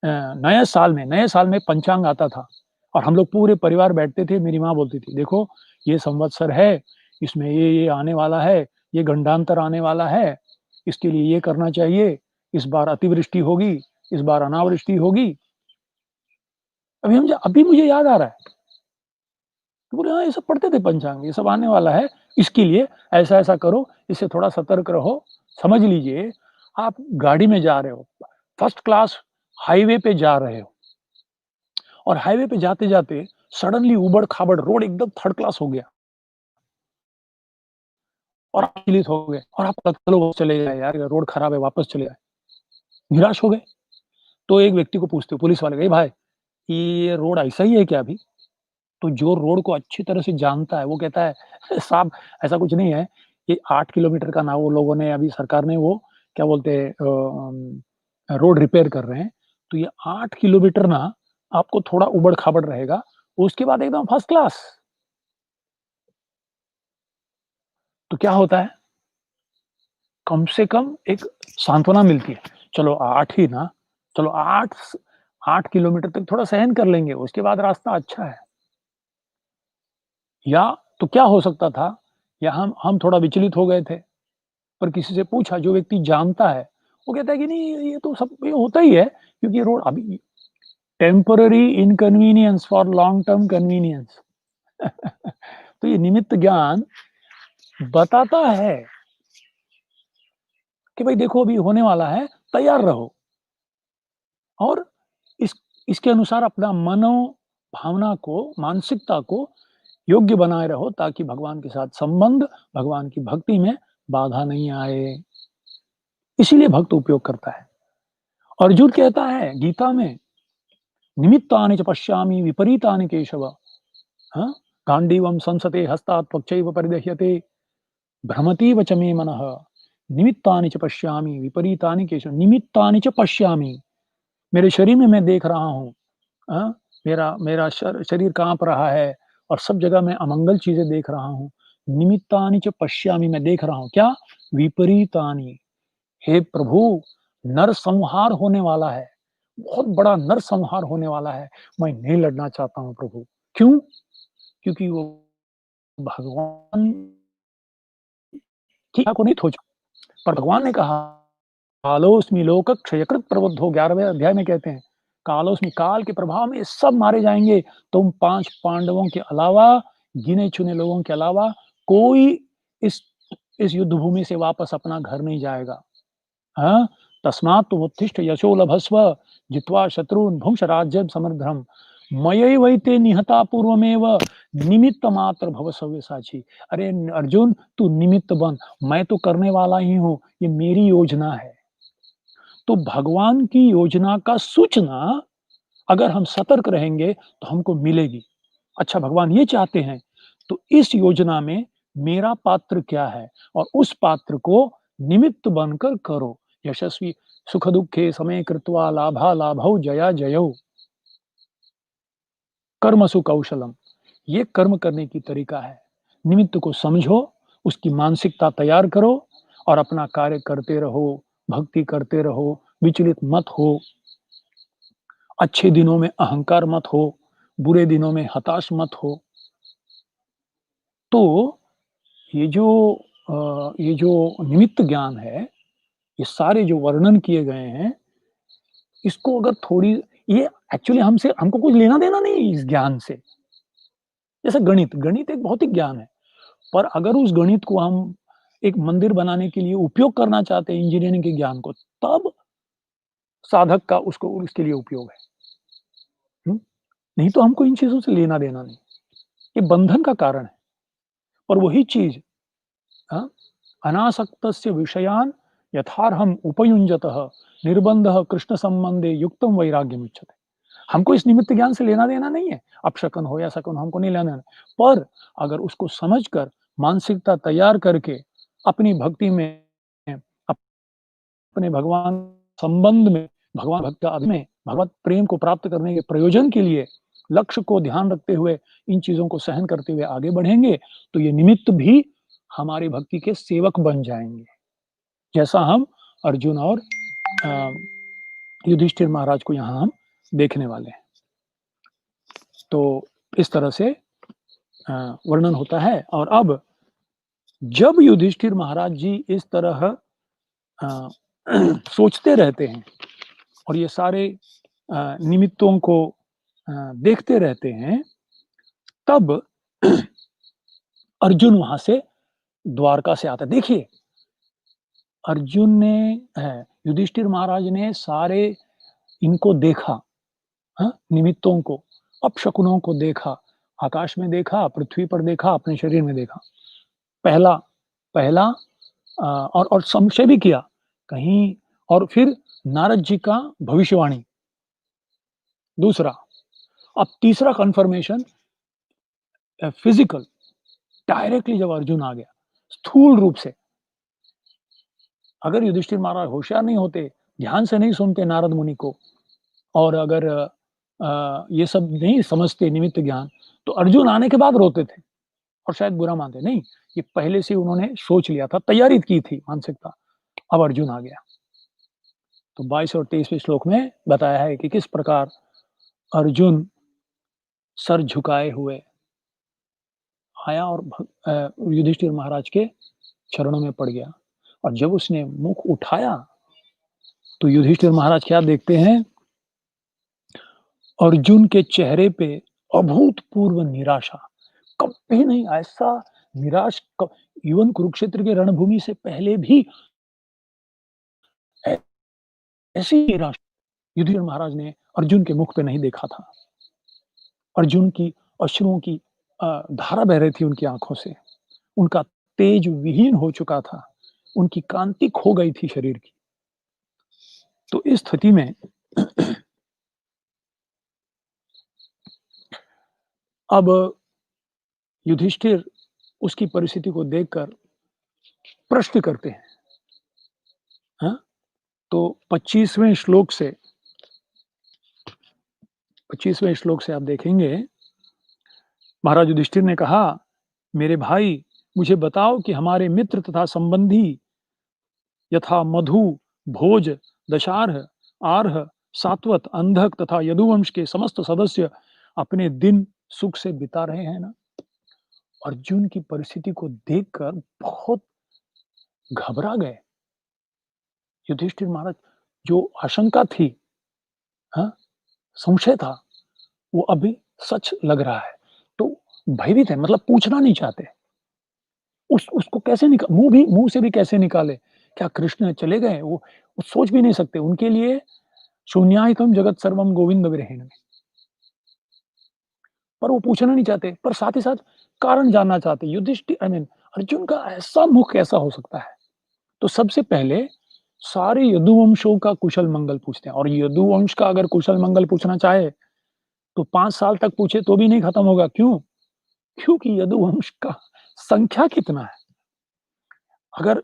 नए साल में पंचांग आता था और हम लोग पूरे परिवार बैठते थे, मेरी माँ बोलती थी, "देखो, ये संवत्सर है, इसमें ये आने वाला है, ये गंडांतर आने वाला है, इसके लिए ये करना चाहिए, इस बार अतिवृष्टि होगी, इस बार अनावृष्टि होगी।" अभी मुझे याद आ रहा है। तो बोले, "हाँ, ये सब पढ़ते थे पंचांग, ये सब आने वाला है, इसके लिए ऐसा-ऐसा करो, इससे थोड़ा सतर्क रहो।" समझ लीजिए, आप गाड़ी में जा रहे हो, फर्स्ट क्लास हाईवे पे जा रहे हो और हाईवे पे जाते-जाते सडनली ऊबड़-खाबड़ रोड एकदम थर्ड क्लास हो गया और आप विचलित हो गए और आपको लगता चलो चले जाए यार, ये रोड खराब है, वापस चले जाए। निराश हो गए, तो एक व्यक्ति को पूछते हो, पुलिस वाले, "ए भाई, ये रोड ऐसा ही है क्या अभी?" तो जो रोड को अच्छी तरह से जानता है, वो कहता है, "साहब, ऐसा कुछ नहीं है, ये 8 किलोमीटर का ना वो लोगों ने अभी सरकार ने वो क्या बोलते हैं रोड रिपेयर कर रहे हैं, तो ये 8 किलोमीटर ना आपको थोड़ा ऊबड़-खाबड़ रहेगा, उसके बाद एकदम फर्स्ट क्लास।" तो क्या होता है, कम से कम एक सांत्वना मिलती है। चलो 8 ही ना, चलो 8 किलोमीटर तक थोड़ा सहन कर लेंगे, उसके बाद रास्ता अच्छा है। या तो क्या हो सकता था, या हम थोड़ा विचलित हो गए थे, पर किसी से पूछा जो व्यक्ति जानता है, वो कहता है कि नहीं ये तो सब ये होता ही है, क्योंकि रोड अभी temporary inconvenience for long term convenience. तो ये निमित्त ज्ञान बताता है कि भाई देखो अभी होने वाला है, तैयार रहो और इस इसके अनुसार अपना भावना को, मानसिकता को योग्य बनाए रहो ताकि भगवान के साथ संबंध, भगवान की भक्ति में बाधा नहीं आए। इसीलिए भक्त उपयोग करता है। अर्जुन कहता है गीता में, "निमित्तानि च पश्यामि विपरीतानि केशव।" हाँ? गांडीवं संसते हस्तात् त्वच्चैव परिदह्यते भ्रमतीव च मे मनः निमित्तानि च पश्यामि विपरीतानि केशव। निमित्तानि च पश्यामि, मेरे शरीर में मैं देख रहा हूँ। हाँ? मेरा मेरा शरीर काँप रहा है और सब जगह मैं अमंगल चीज़ें देख रहा हूँ। निमित्तानि च पश्यामि, मैं देख रहा हूँ। क्या? विपरीतानि। हे प्रभु, नरसंहार होने वाला है। बहुत बड़ा नरसंहार होने वाला है। मैं नहीं लड़ना चाहता हूँ प्रभु। क्यों? क्योंकि वो भगवान की को नहीं खोजा। पर भगवान ने कहा, "कालोऽस्मि लोकक्षयकृत् प्रबुद्धो" 11वें अध्याय में कहते हैं, "कालोऽस्मि" काल के प्रभाव में ये सब मारे जाएँगे। तुम 5 पांडवों के अलावा, गिने-चुने लोगों के अलावा कोई इस इस युद्ध भूमि से वापस अपना घर नहीं जाएगा। हाँ? तस्मात् त्वमुत्तिष्ठ यशो लभस्व जित्वा शत्रून् भुङ्क्ष राज्यं समृद्धम् मयैवैते निहता पूर्वमेव निमित्त मात्र भव सव्यसाची। अरे अर्जुन, तू निमित्त बन, मैं तो करने वाला ही हूँ, ये मेरी योजना है। तो भगवान की योजना का सूचना अगर हम सतर्क रहेंगे तो हमको मिलेगी। अच्छा भगवान ये चाहते हैं, तो इस योजना में मेरा पात्र क्या है? और उस पात्र को निमित्त बनकर करो। यशस्वी सुख-दुःखे समे कृत्वा लाभा-लाभौ जया-जयौ कर्मसु कौशलम। ये कर्म करने की तरीका है। निमित्त को समझो, उसकी मानसिकता तैयार करो और अपना कार्य करते रहो, भक्ति करते रहो, विचलित मत हो। अच्छे दिनों में अहंकार मत हो, बुरे दिनों में हताश मत हो। तो ये जो ये जो निमित्त ज्ञान है, ये सारे जो वर्णन किए गए हैं, इसको अगर थोड़ी ये एक्चुअली हमको कुछ लेना-देना नहीं है इस ज्ञान से। जैसे गणित एक भौतिक ज्ञान है, पर अगर उस गणित को हम एक मंदिर बनाने के लिए उपयोग करना चाहते हैं इंजीनियरिंग के ज्ञान को, तब साधक का उसको उसके लिए उपयोग है। हुँ? नहीं तो हमको इन चीज़ों से लेना-देना नहीं। ये बंधन का कारण है और वही चीज़ हाँ, अनासक्तस्य विषयान् यथार्हम् उपयुञ्जतः निर्बन्धः कृष्ण संबंधे युक्तम वैराग्यमुच्यते। हमको इस निमित्त ज्ञान से लेना-देना नहीं है। अपशकुन हो या शकुन हमको नहीं लेना-देना। पर अगर उसको समझकर मानसिकता तैयार करके अपनी भक्ति में, अपने भगवान संबंध में, भगवान भक्त में भगवत प्रेम को प्राप्त करने के प्रयोजन के लिए लक्ष्य को ध्यान रखते हुए इन चीज़ों को सहन करते हुए आगे बढ़ेंगे, तो ये निमित्त भी हमारी भक्ति के सेवक बन जाएँगे। जैसा हम अर्जुन और अ, युधिष्ठिर महाराज को यहाँ हम देखने वाले हैं। तो इस तरह से वर्णन होता है। और अब जब युधिष्ठिर महाराज जी इस तरह अ, सोचते रहते हैं और ये सारे निमित्तों को देखते रहते हैं, तब अर्जुन वहां से द्वारका से आता है। देखिए, अर्जुन ने युधिष्ठिर महाराज ने सारे इनको देखा, हाँ, निमित्तों को, अपशकुनों को देखा, आकाश में देखा, पृथ्वी पर देखा, अपने शरीर में देखा। पहला पहला और संशय भी किया कहीं, और फिर नारद जी का भविष्यवाणी दूसरा। अब तीसरा कन्फर्मेशन फिजिकल, डायरेक्टली जब अर्जुन आ गया स्थूल रूप से। अगर युधिष्ठिर महाराज होशियार नहीं होते, ध्यान से नहीं सुनते नारद मुनि को, और अगर ये सब नहीं समझते निमित्त ज्ञान, तो अर्जुन आने के बाद रोते थे और शायद बुरा मानते। नहीं, ये पहले से उन्होंने सोच लिया था, तैयारी की थी मानसिकता। अब अर्जुन आ गया। तो 22 और 23वें श्लोक में बताया है कि किस प्रकार अर्जुन सर झुकाए हुए आया और युधिष्ठिर महाराज के चरणों में पड़ गया। और जब उसने मुख उठाया, तो युधिष्ठिर महाराज क्या देखते हैं? अर्जुन के चेहरे पे अभूतपूर्व निराशा। कभी नहीं ऐसा निराश इवन कुरुक्षेत्र के रणभूमि से पहले भी ऐसी निराशा युधिष्ठिर महाराज ने अर्जुन के मुख पे नहीं देखा था। अर्जुन की अश्रुओं की धारा बह रही थी उनकी आंखों से। उनका तेज विहीन हो चुका था। उनकी कांति खो गई थी शरीर की। तो इस स्थिति में अब युधिष्ठिर उसकी परिस्थिति को देखकर प्रश्न करते हैं। हाँ? तो 25वें श्लोक से आप देखेंगे, महाराज युधिष्ठिर ने कहा, मेरे भाई, मुझे बताओ कि हमारे मित्र तथा संबंधी यथा मधु, भोज, दशार्ह, आर्ह, सात्वत, अंधक तथा यदुवंश के समस्त सदस्य अपने दिन सुख से बिता रहे हैं ना। अर्जुन की परिस्थिति को देखकर बहुत घबरा गए युधिष्ठिर महाराज। जो आशंका थी, हाँ, संशय था, वो अभी सच लग रहा है। तो भयभीत है, मतलब पूछना नहीं चाहते। उसको कैसे मुंह से भी कैसे निकाले? क्या कृष्ण चले गए? वो सोच भी नहीं सकते। उनके लिए शून्यायतम जगत सर्वम गोविंद विरहिण। पर वो पूछना नहीं चाहते, पर साथ ही साथ कारण जानना चाहते। युधिष्ठिर आई मीन अर्जुन का ऐसा मुख कैसा हो सकता है? तो सबसे पहले सारे यदुवंशों का कुशल मंगल पूछते हैं। और यदुवंश का अगर कुशल मंगल पूछना चाहे, तो 5 साल तक पूछे तो भी नहीं खत्म होगा। क्यों? क्योंकि यदुवंश का संख्या कितना है? अगर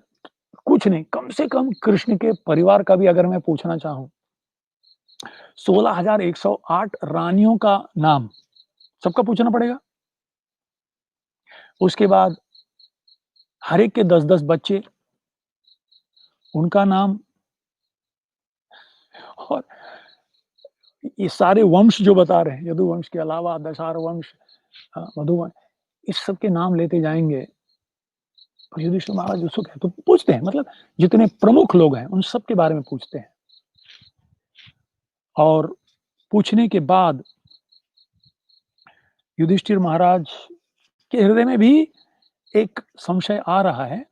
कुछ नहीं, कम से कम कृष्ण के परिवार का भी अगर मैं पूछना चाहूँ, 16,108 रानियों का नाम सबका पूछना पड़ेगा। उसके बाद हर एक के 10-10 बच्चे, उनका नाम, और ये सारे वंश जो बता रहे हैं, यदुवंश के अलावा दशार वंश, मधुवंश, इस सब के नाम लेते जाएँगे। और युधिष्ठिर महाराज उत्सुक है, तो पूछते हैं, मतलब जितने प्रमुख लोग हैं, उन सब के बारे में पूछते हैं। और पूछने के बाद युधिष्ठिर महाराज के हृदय में भी एक संशय आ रहा है,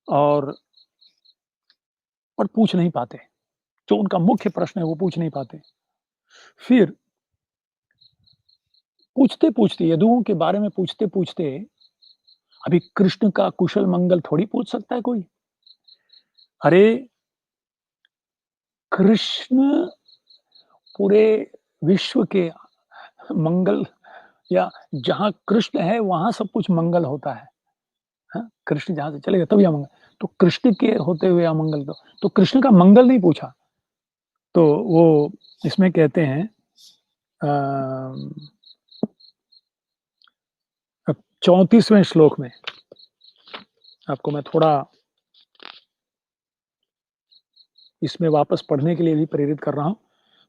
और पूछ नहीं पाते। जो उनका मुख्य प्रश्न है, वो पूछ नहीं पाते। फिर पूछते-पूछते, यदुओं के बारे में पूछते-पूछते, अभी कृष्ण का कुशल मंगल थोड़ी पूछ सकता है कोई। अरे! कृष्ण पूरे विश्व के मंगल, या जहाँ कृष्ण है वहाँ सब कुछ मंगल होता है। हाँ? कृष्ण जहाँ से चले गए तभी अमंगल। तो कृष्ण के होते हुए अमंगल, तो कृष्ण का मंगल नहीं पूछा। तो वो इसमें कहते हैं 34वें श्लोक में आपको मैं थोड़ा इसमें वापस पढ़ने के लिए भी प्रेरित कर रहा हूँ।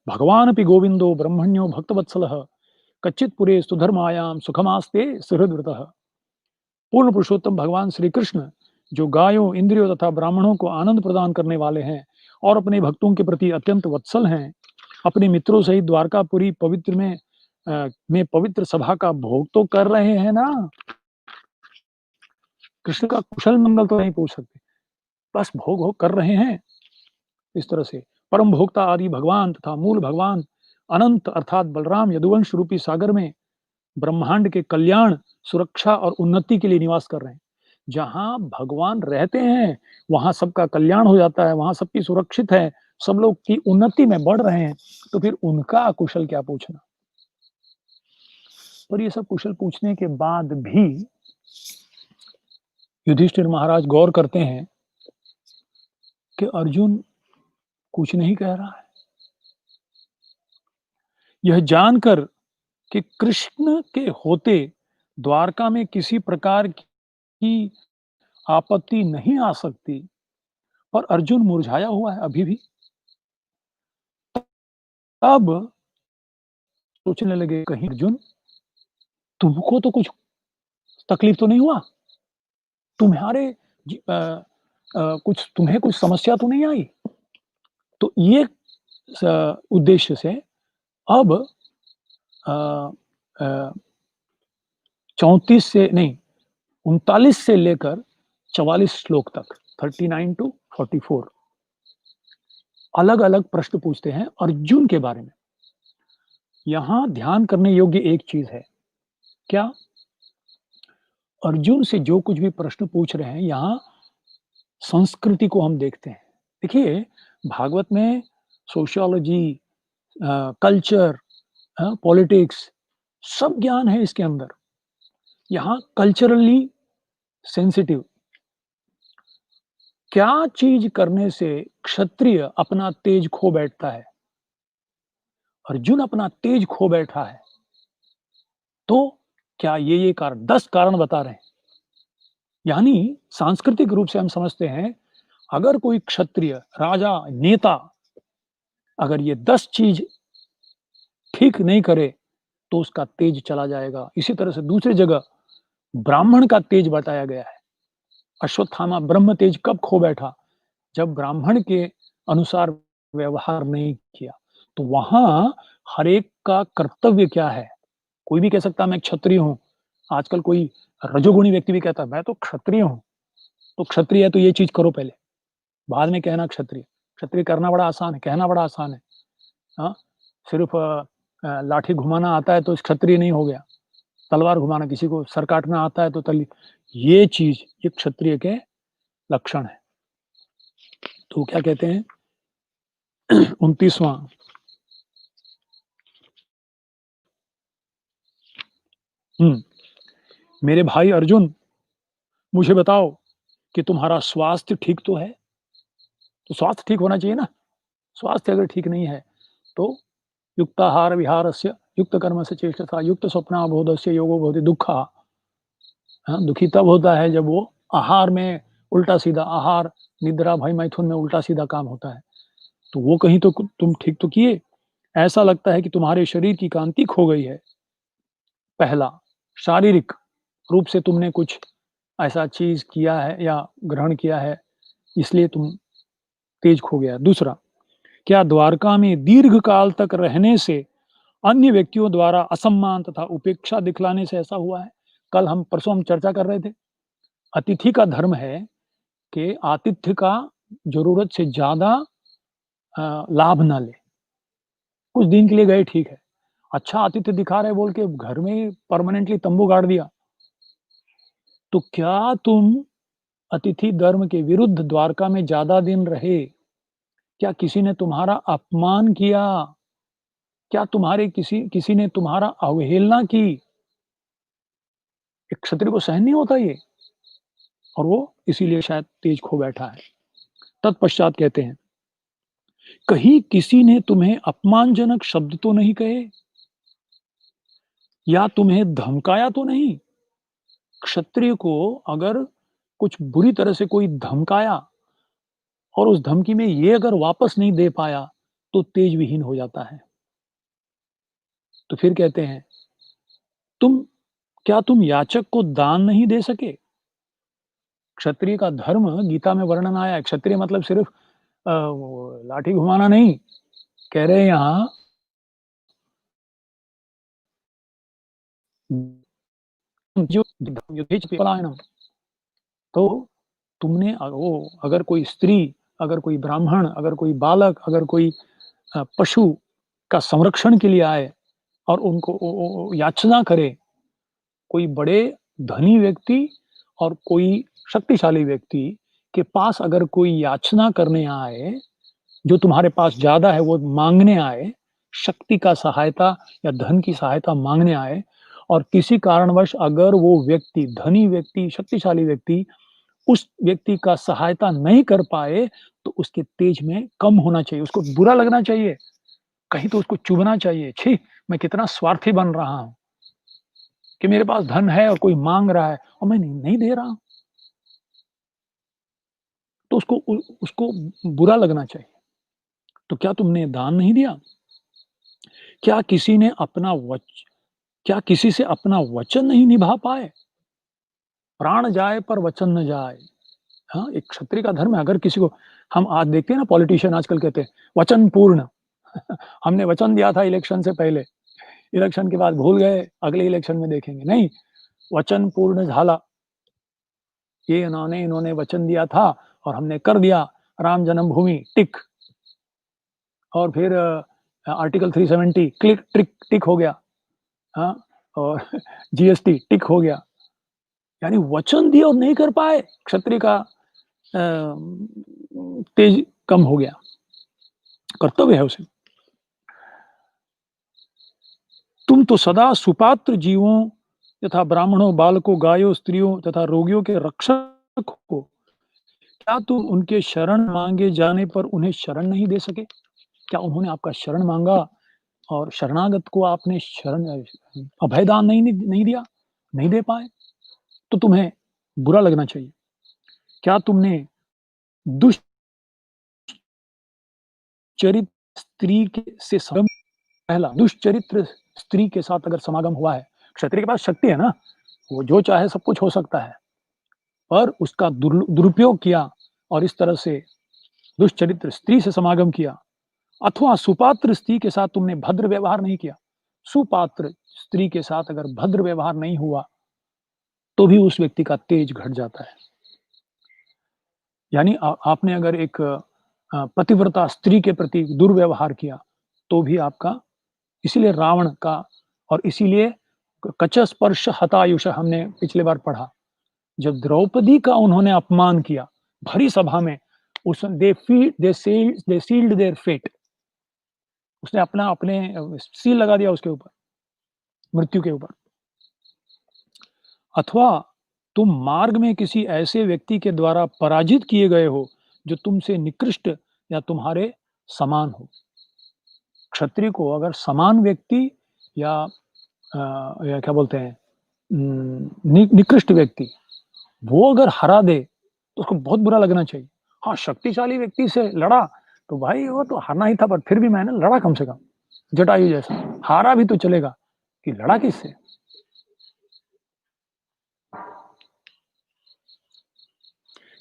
भगवान अपि गोविंदो ब्रह्मण्यो भक्तवत्सलः कच्चित पुरे सुधर्मायाम सुखमास्ते सुहृदवृतः। पूर्ण पुरुषोत्तम भगवान श्री कृष्ण जो गायों, इंद्रियों तथा ब्राह्मणों को आनंद प्रदान करने वाले हैं और अपने भक्तों के प्रति अत्यंत वत्सल हैं, अपने मित्रों सहित द्वारकापुरी पवित्र में पवित्र सभा का भोग तो कर रहे हैं ना। कृष्ण का कुशल मंगल तो नहीं पूछ सकते, बस भोग भोग कर रहे हैं। इस तरह से परम भोक्ता आदि भगवान तथा मूल भगवान अनंत अर्थात बलराम यदुवंश रूपी सागर में ब्रह्मांड के कल्याण, सुरक्षा और उन्नति के लिए निवास कर रहे हैं। जहां भगवान रहते हैं वहां सबका कल्याण हो जाता है, वहां सबकी सुरक्षित है, सब लोग की उन्नति में बढ़ रहे हैं, तो फिर उनका कुशल क्या पूछना। पर ये सब कुशल पूछने के बाद भी युधिष्ठिर महाराज गौर करते हैं कि अर्जुन कुछ नहीं कह रहा है। यह जानकर कि कृष्ण के होते द्वारका में किसी प्रकार की आपत्ति नहीं आ सकती, और अर्जुन मुरझाया हुआ है अभी भी। अब सोचने लगे कहीं अर्जुन तुमको तो कुछ तकलीफ तो नहीं हुआ, तुम्हारे कुछ तुम्हें कुछ समस्या तो नहीं आई। तो ये उद्देश्य से अब 34 से नहीं 39 से लेकर 44 श्लोक तक 39 टू 44 अलग अलग प्रश्न पूछते हैं अर्जुन के बारे में। यहां ध्यान करने योग्य एक चीज है, क्या अर्जुन से जो कुछ भी प्रश्न पूछ रहे हैं यहां संस्कृति को हम देखते हैं। देखिए भागवत में सोशियोलॉजी, कल्चर, पॉलिटिक्स सब ज्ञान है इसके अंदर। यहां कल्चरली सेंसिटिव, क्या चीज करने से क्षत्रिय अपना तेज खो बैठता है। अर्जुन अपना तेज खो बैठा है, तो क्या ये कारण 10 कारण बता रहे हैं। यानी सांस्कृतिक रूप से हम समझते हैं अगर कोई क्षत्रिय राजा नेता अगर ये 10 चीज ठीक नहीं करे तो उसका तेज चला जाएगा। इसी तरह से दूसरी जगह ब्राह्मण का तेज बताया गया है। अश्वत्थामा ब्रह्म तेज कब खो बैठा, जब ब्राह्मण के अनुसार व्यवहार नहीं किया। तो वहां हर एक का कर्तव्य क्या है। कोई भी कह सकता है मैं क्षत्रिय हूं। आजकल कोई रजोगुणी व्यक्ति भी कहता है मैं तो क्षत्रिय हूं। तो क्षत्रिय है तो ये चीज करो पहले, बाद में कहना क्षत्रिय। क्षत्रिय करना बड़ा आसान है, कहना बड़ा आसान है। हाँ, सिर्फ लाठी घुमाना आता है तो क्षत्रिय नहीं हो गया। तलवार घुमाना, किसी को सर काटना आता है तो ये चीज ये क्षत्रिय के लक्षण है। तो क्या कहते हैं 29वां, मेरे भाई अर्जुन मुझे बताओ कि तुम्हारा स्वास्थ्य ठीक तो है। तो स्वास्थ्य ठीक होना चाहिए ना। स्वास्थ्य अगर ठीक नहीं है तो युक्ताहार विहारस्य युक्त कर्म से चेष्टता युक्त स्वप्नाबोधस्य योगो भवति दुःखा। हाँ, दुखी तब होता है जब वो आहार में उल्टा सीधा आहार, निद्रा, भय, मैथुन में उल्टा सीधा काम होता है। तो वो कहीं तो तुम ठीक तो किए। ऐसा लगता है कि तुम्हारे शरीर की कांति खो गई है। पहला, शारीरिक रूप से तुमने कुछ ऐसा चीज किया है या ग्रहण किया है इसलिए तुम तेज खो गया। दूसरा, क्या द्वारका में दीर्घ काल तक रहने से अन्य व्यक्तियों द्वारा असम्मान तथा उपेक्षा दिखलाने से ऐसा हुआ है। कल हम परसों हम चर्चा कर रहे थे, अतिथि का धर्म है कि आतिथ्य का जरूरत से ज्यादा लाभ ना ले। कुछ दिन के लिए गए ठीक है, अच्छा आतिथ्य दिखा रहे बोल के घर में ही परमानेंटली तंबू गाड़ दिया, तो क्या तुम अतिथि धर्म के विरुद्ध द्वारका में ज्यादा दिन रहे। क्या किसी ने तुम्हारा अपमान किया, क्या तुम्हारे किसी किसी ने तुम्हारा अवहेलना की। एक क्षत्रिय को सहन नहीं होता ये, और वो इसीलिए शायद तेज खो बैठा है। तत्पश्चात कहते हैं कहीं किसी ने तुम्हें अपमानजनक शब्द तो नहीं कहे या तुम्हें धमकाया तो नहीं? क्षत्रिय को अगर कुछ बुरी तरह से कोई धमकाया और उस धमकी में ये अगर वापस नहीं दे पाया, तो तेज विहीन हो जाता है। तो फिर कहते हैं, तुम क्या तुम याचक को दान नहीं दे सके? क्षत्रिय का धर्म गीता में वर्णन आया है। क्षत्रिय मतलब सिर्फ वो लाठी घुमाना नहीं, कह रहे हैं यहाँ जो युधिष्ठिर पलायनम। तो तुमने वो अगर कोई स्त्री, अगर कोई ब्राह्मण, अगर कोई बालक, अगर कोई पशु का संरक्षण के लिए आए और उनको याचना करे, कोई बड़े धनी व्यक्ति और कोई शक्तिशाली व्यक्ति के पास अगर कोई याचना करने आए, जो तुम्हारे पास ज़्यादा है वो माँगने आए, शक्ति का सहायता या धन की सहायता माँगने आए और किसी कारणवश अगर वो व्यक्ति, धनी व्यक्ति, शक्तिशाली व्यक्ति उस व्यक्ति का सहायता नहीं कर पाए, तो उसके तेज में कम होना चाहिए, उसको बुरा लगना चाहिए, कहीं तो उसको चुभना चाहिए, छी! मैं कितना स्वार्थी बन रहा हूँ, कि मेरे पास धन है और कोई माँग रहा है और मैं नहीं दे रहा हूँ। तो उसको बुरा लगना चाहिए। तो क्या तुमने दान नहीं दिया? क्या किसी ने अपना वच क्या किसी से अपना वचन नहीं निभा पाए? प्राण जाए पर वचन न जाए। हाँ, एक क्षत्रिय का धर्म है, अगर किसी को हम आज देखते हैं ना पॉलिटिशियन आजकल कहते हैं, वचन पूर्ण। हमने वचन दिया था इलेक्शन से पहले, इलेक्शन के बाद भूल गए, अगले इलेक्शन में देखेंगे। नहीं, वचन पूर्ण झाला। ये इन्होंने वचन दिया था और हमने कर दिया, राम जन्मभूमि टिक। और फिर आर्टिकल 370 क्लिक ट्रिक टिक हो गया। हाँ, और जीएसटी टिक हो गया। यानी वचन दिया और नहीं कर पाए, क्षत्रिय का तेज कम हो गया, कर्तव्य है उसे। तुम तो सदा सुपात्र जीवों तथा ब्राह्मणों, बालकों, गायों, स्त्रियों तथा रोगियों के रक्षक हो। क्या तुम उनके शरण मांगे जाने पर उन्हें शरण नहीं दे सके? क्या उन्होंने आपका शरण मांगा और शरणागत को आपने शरण अभयदान नहीं दिया, नहीं दे पाए, तो तुम्हें बुरा लगना चाहिए। क्या तुमने दुष्चरित स्त्री के से समागम, पहला दुष्चरित्र स्त्री के साथ अगर समागम हुआ है, क्षत्रिय के पास शक्ति है ना, वो जो चाहे सब कुछ हो सकता है, पर उसका दुरुपयोग किया और इस तरह से दुष्चरित्र स्त्री से समागम किया, अथवा सुपात्र स्त्री के साथ तुमने भद्र व्यवहार नहीं किया। सुपात्र स्त्री के साथ अगर भद्र व्यवहार नहीं हुआ, तो भी उस व्यक्ति का तेज घट जाता है। यानी आपने अगर एक पतिव्रता स्त्री के प्रति दुर्व्यवहार किया, तो भी आपका, इसीलिए रावण का, और इसीलिए कच स्पर्श हतायुष हमने पिछले बार पढ़ा। जब द्रौपदी का उन्होंने अपमान किया भरी सभा में, उस दे सील्ड देयर फेट, उसने अपने सील लगा दिया उसके ऊपर, मृत्यु के ऊपर। अथवा तुम मार्ग में किसी ऐसे व्यक्ति के द्वारा पराजित किए गए हो जो तुमसे निकृष्ट या तुम्हारे समान हो। क्षत्रिय को अगर समान व्यक्ति या क्या बोलते हैं, निकृष्ट व्यक्ति वो अगर हरा दे, तो उसको बहुत बुरा लगना चाहिए। हाँ, शक्तिशाली व्यक्ति से लड़ा तो भाई वो तो हारना ही था, पर फिर भी मैंने लड़ा कम से कम, जटायु जैसा। हारा भी तो चलेगा, कि लड़ा किससे?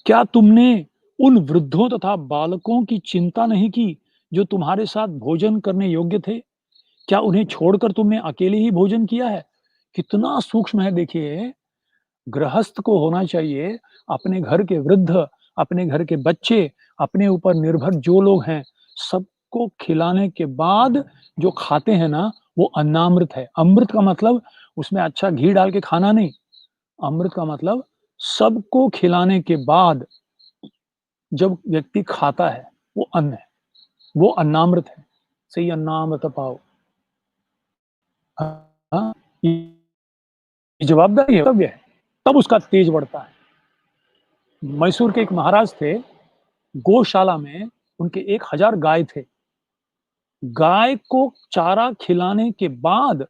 क्या तुमने उन वृद्धों तथा बालकों की चिंता नहीं की जो तुम्हारे साथ भोजन करने योग्य थे? क्या उन्हें छोड़कर तुमने अकेले ही भोजन किया है? कितना सूक्ष्म है देखिए। गृहस्थ को होना चाहिए अपने घर के वृद्ध, अपने घर के बच्चे, अपने ऊपर निर्भर जो लोग हैं, सबको खिलाने के बाद जो खाते हैं ना, वो अन्नामृत है। अमृत का मतलब उसमें अच्छा घी डाल के खाना नहीं। अमृत का मतलब सबको खिलाने के बाद जब व्यक्ति खाता है, वो अन्न है, वो अन्नामृत है। सही अन्नामृत पाओ। हाँ, ये जवाबदारी है, कर्तव्य है, तब उसका तेज बढ़ता है। मैसूर के एक महाराज थे, गौशाला में उनके 1000 गाय थे। गाय को चारा खिलाने के बाद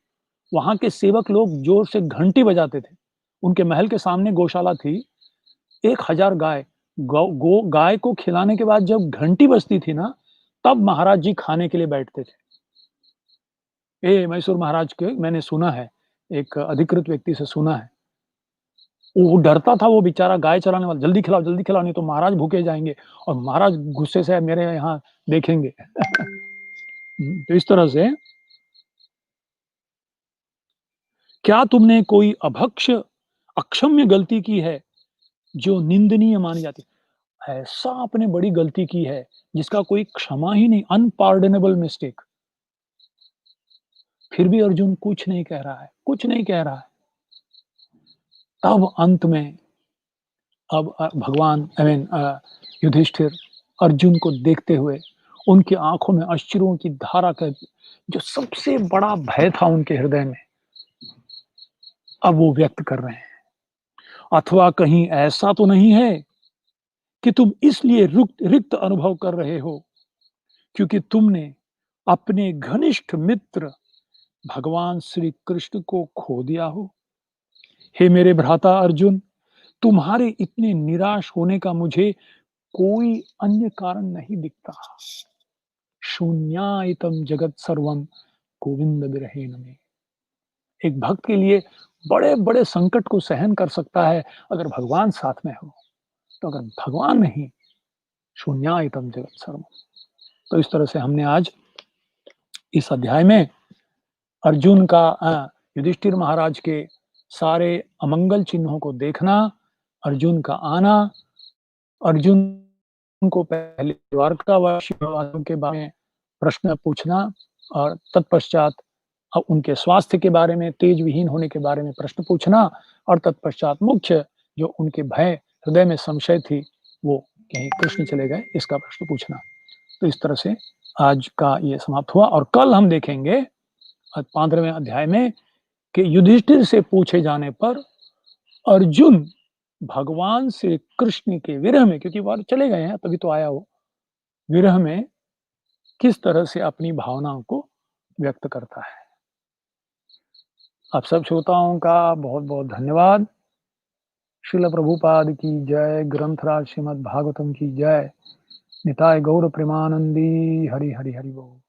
वहाँ के सेवक लोग जोर से घंटी बजाते थे। उनके महल के सामने गौशाला थी, 1000 गाय। गाय को खिलाने के बाद जब घंटी बजती थी ना, तब महाराज जी खाने के लिए बैठते थे। ये मैसूर महाराज के मैंने सुना है, एक अधिकृत व्यक्ति से सुना है। वो डरता था वो बेचारा गाय चराने वाला, जल्दी खिलाओ नहीं तो महाराज भूखे जाएँगे और महाराज गुस्से से मेरे यहाँ देखेंगे। तो इस तरह से क्या तुमने कोई अक्षम्य गलती की है, जो निंदनीय मानी जाती है? ऐसा आपने बड़ी गलती की है, जिसका कोई क्षमा ही नहीं, अनपार्डनेबल मिस्टेक। फिर भी अर्जुन कुछ नहीं कह रहा है, कुछ नहीं कह रहा है। तब अंत में अब भगवान आई मीन युधिष्ठिर अर्जुन को देखते हुए उनकी आँखों में अश्रुओं की धारा का जो सबसे बड़ा भय था उनके हृदय में, अब वो व्यक्त कर रहे हैं। अथवा कहीं ऐसा तो नहीं है कि तुम इसलिए रिक्त अनुभव कर रहे हो क्योंकि तुमने अपने घनिष्ठ मित्र भगवान श्री कृष्ण को खो दिया हो? हे मेरे भ्राता अर्जुन, तुम्हारे इतने निराश होने का मुझे कोई अन्य कारण नहीं दिखता। शून्यायतम जगत सर्वम गोविंद विरहेण में। एक भक्त के लिए बड़े-बड़े संकट को सहन कर सकता है अगर भगवान साथ में हो। तो अगर भगवान नहीं, शून्यायतम जगत सर्वम। तो इस तरह से हमने आज इस अध्याय में अर्जुन का युधिष्ठिर महाराज के सारे अमंगल चिन्हों को देखना, अर्जुन का आना, अर्जुन को पहले द्वारकावासियों के बारे में प्रश्न पूछना और तत्पश्चात उनके स्वास्थ्य के बारे में, तेज विहीन होने के बारे में प्रश्न पूछना और तत्पश्चात मुख्य जो उनके भय, हृदय में संशय थी, वो कहीं कृष्ण चले गए, इसका प्रश्न पूछना। तो इस तरह से आज का ये समाप्त हुआ और कल हम देखेंगे 15वें अध्याय में कि युधिष्ठिर से पूछे जाने पर अर्जुन भगवान श्री कृष्ण के विरह में, क्योंकि वो चले गए हैं तभी तो आया हो, विरह में किस तरह से अपनी भावनाओं को व्यक्त करता है। आप सब श्रोताओं का बहुत-बहुत धन्यवाद। श्रील प्रभुपाद की जय, ग्रंथराज श्रीमद् भागवतम की जय। निताय गौर प्रेमानंदी। हरि हरि हरि बोल।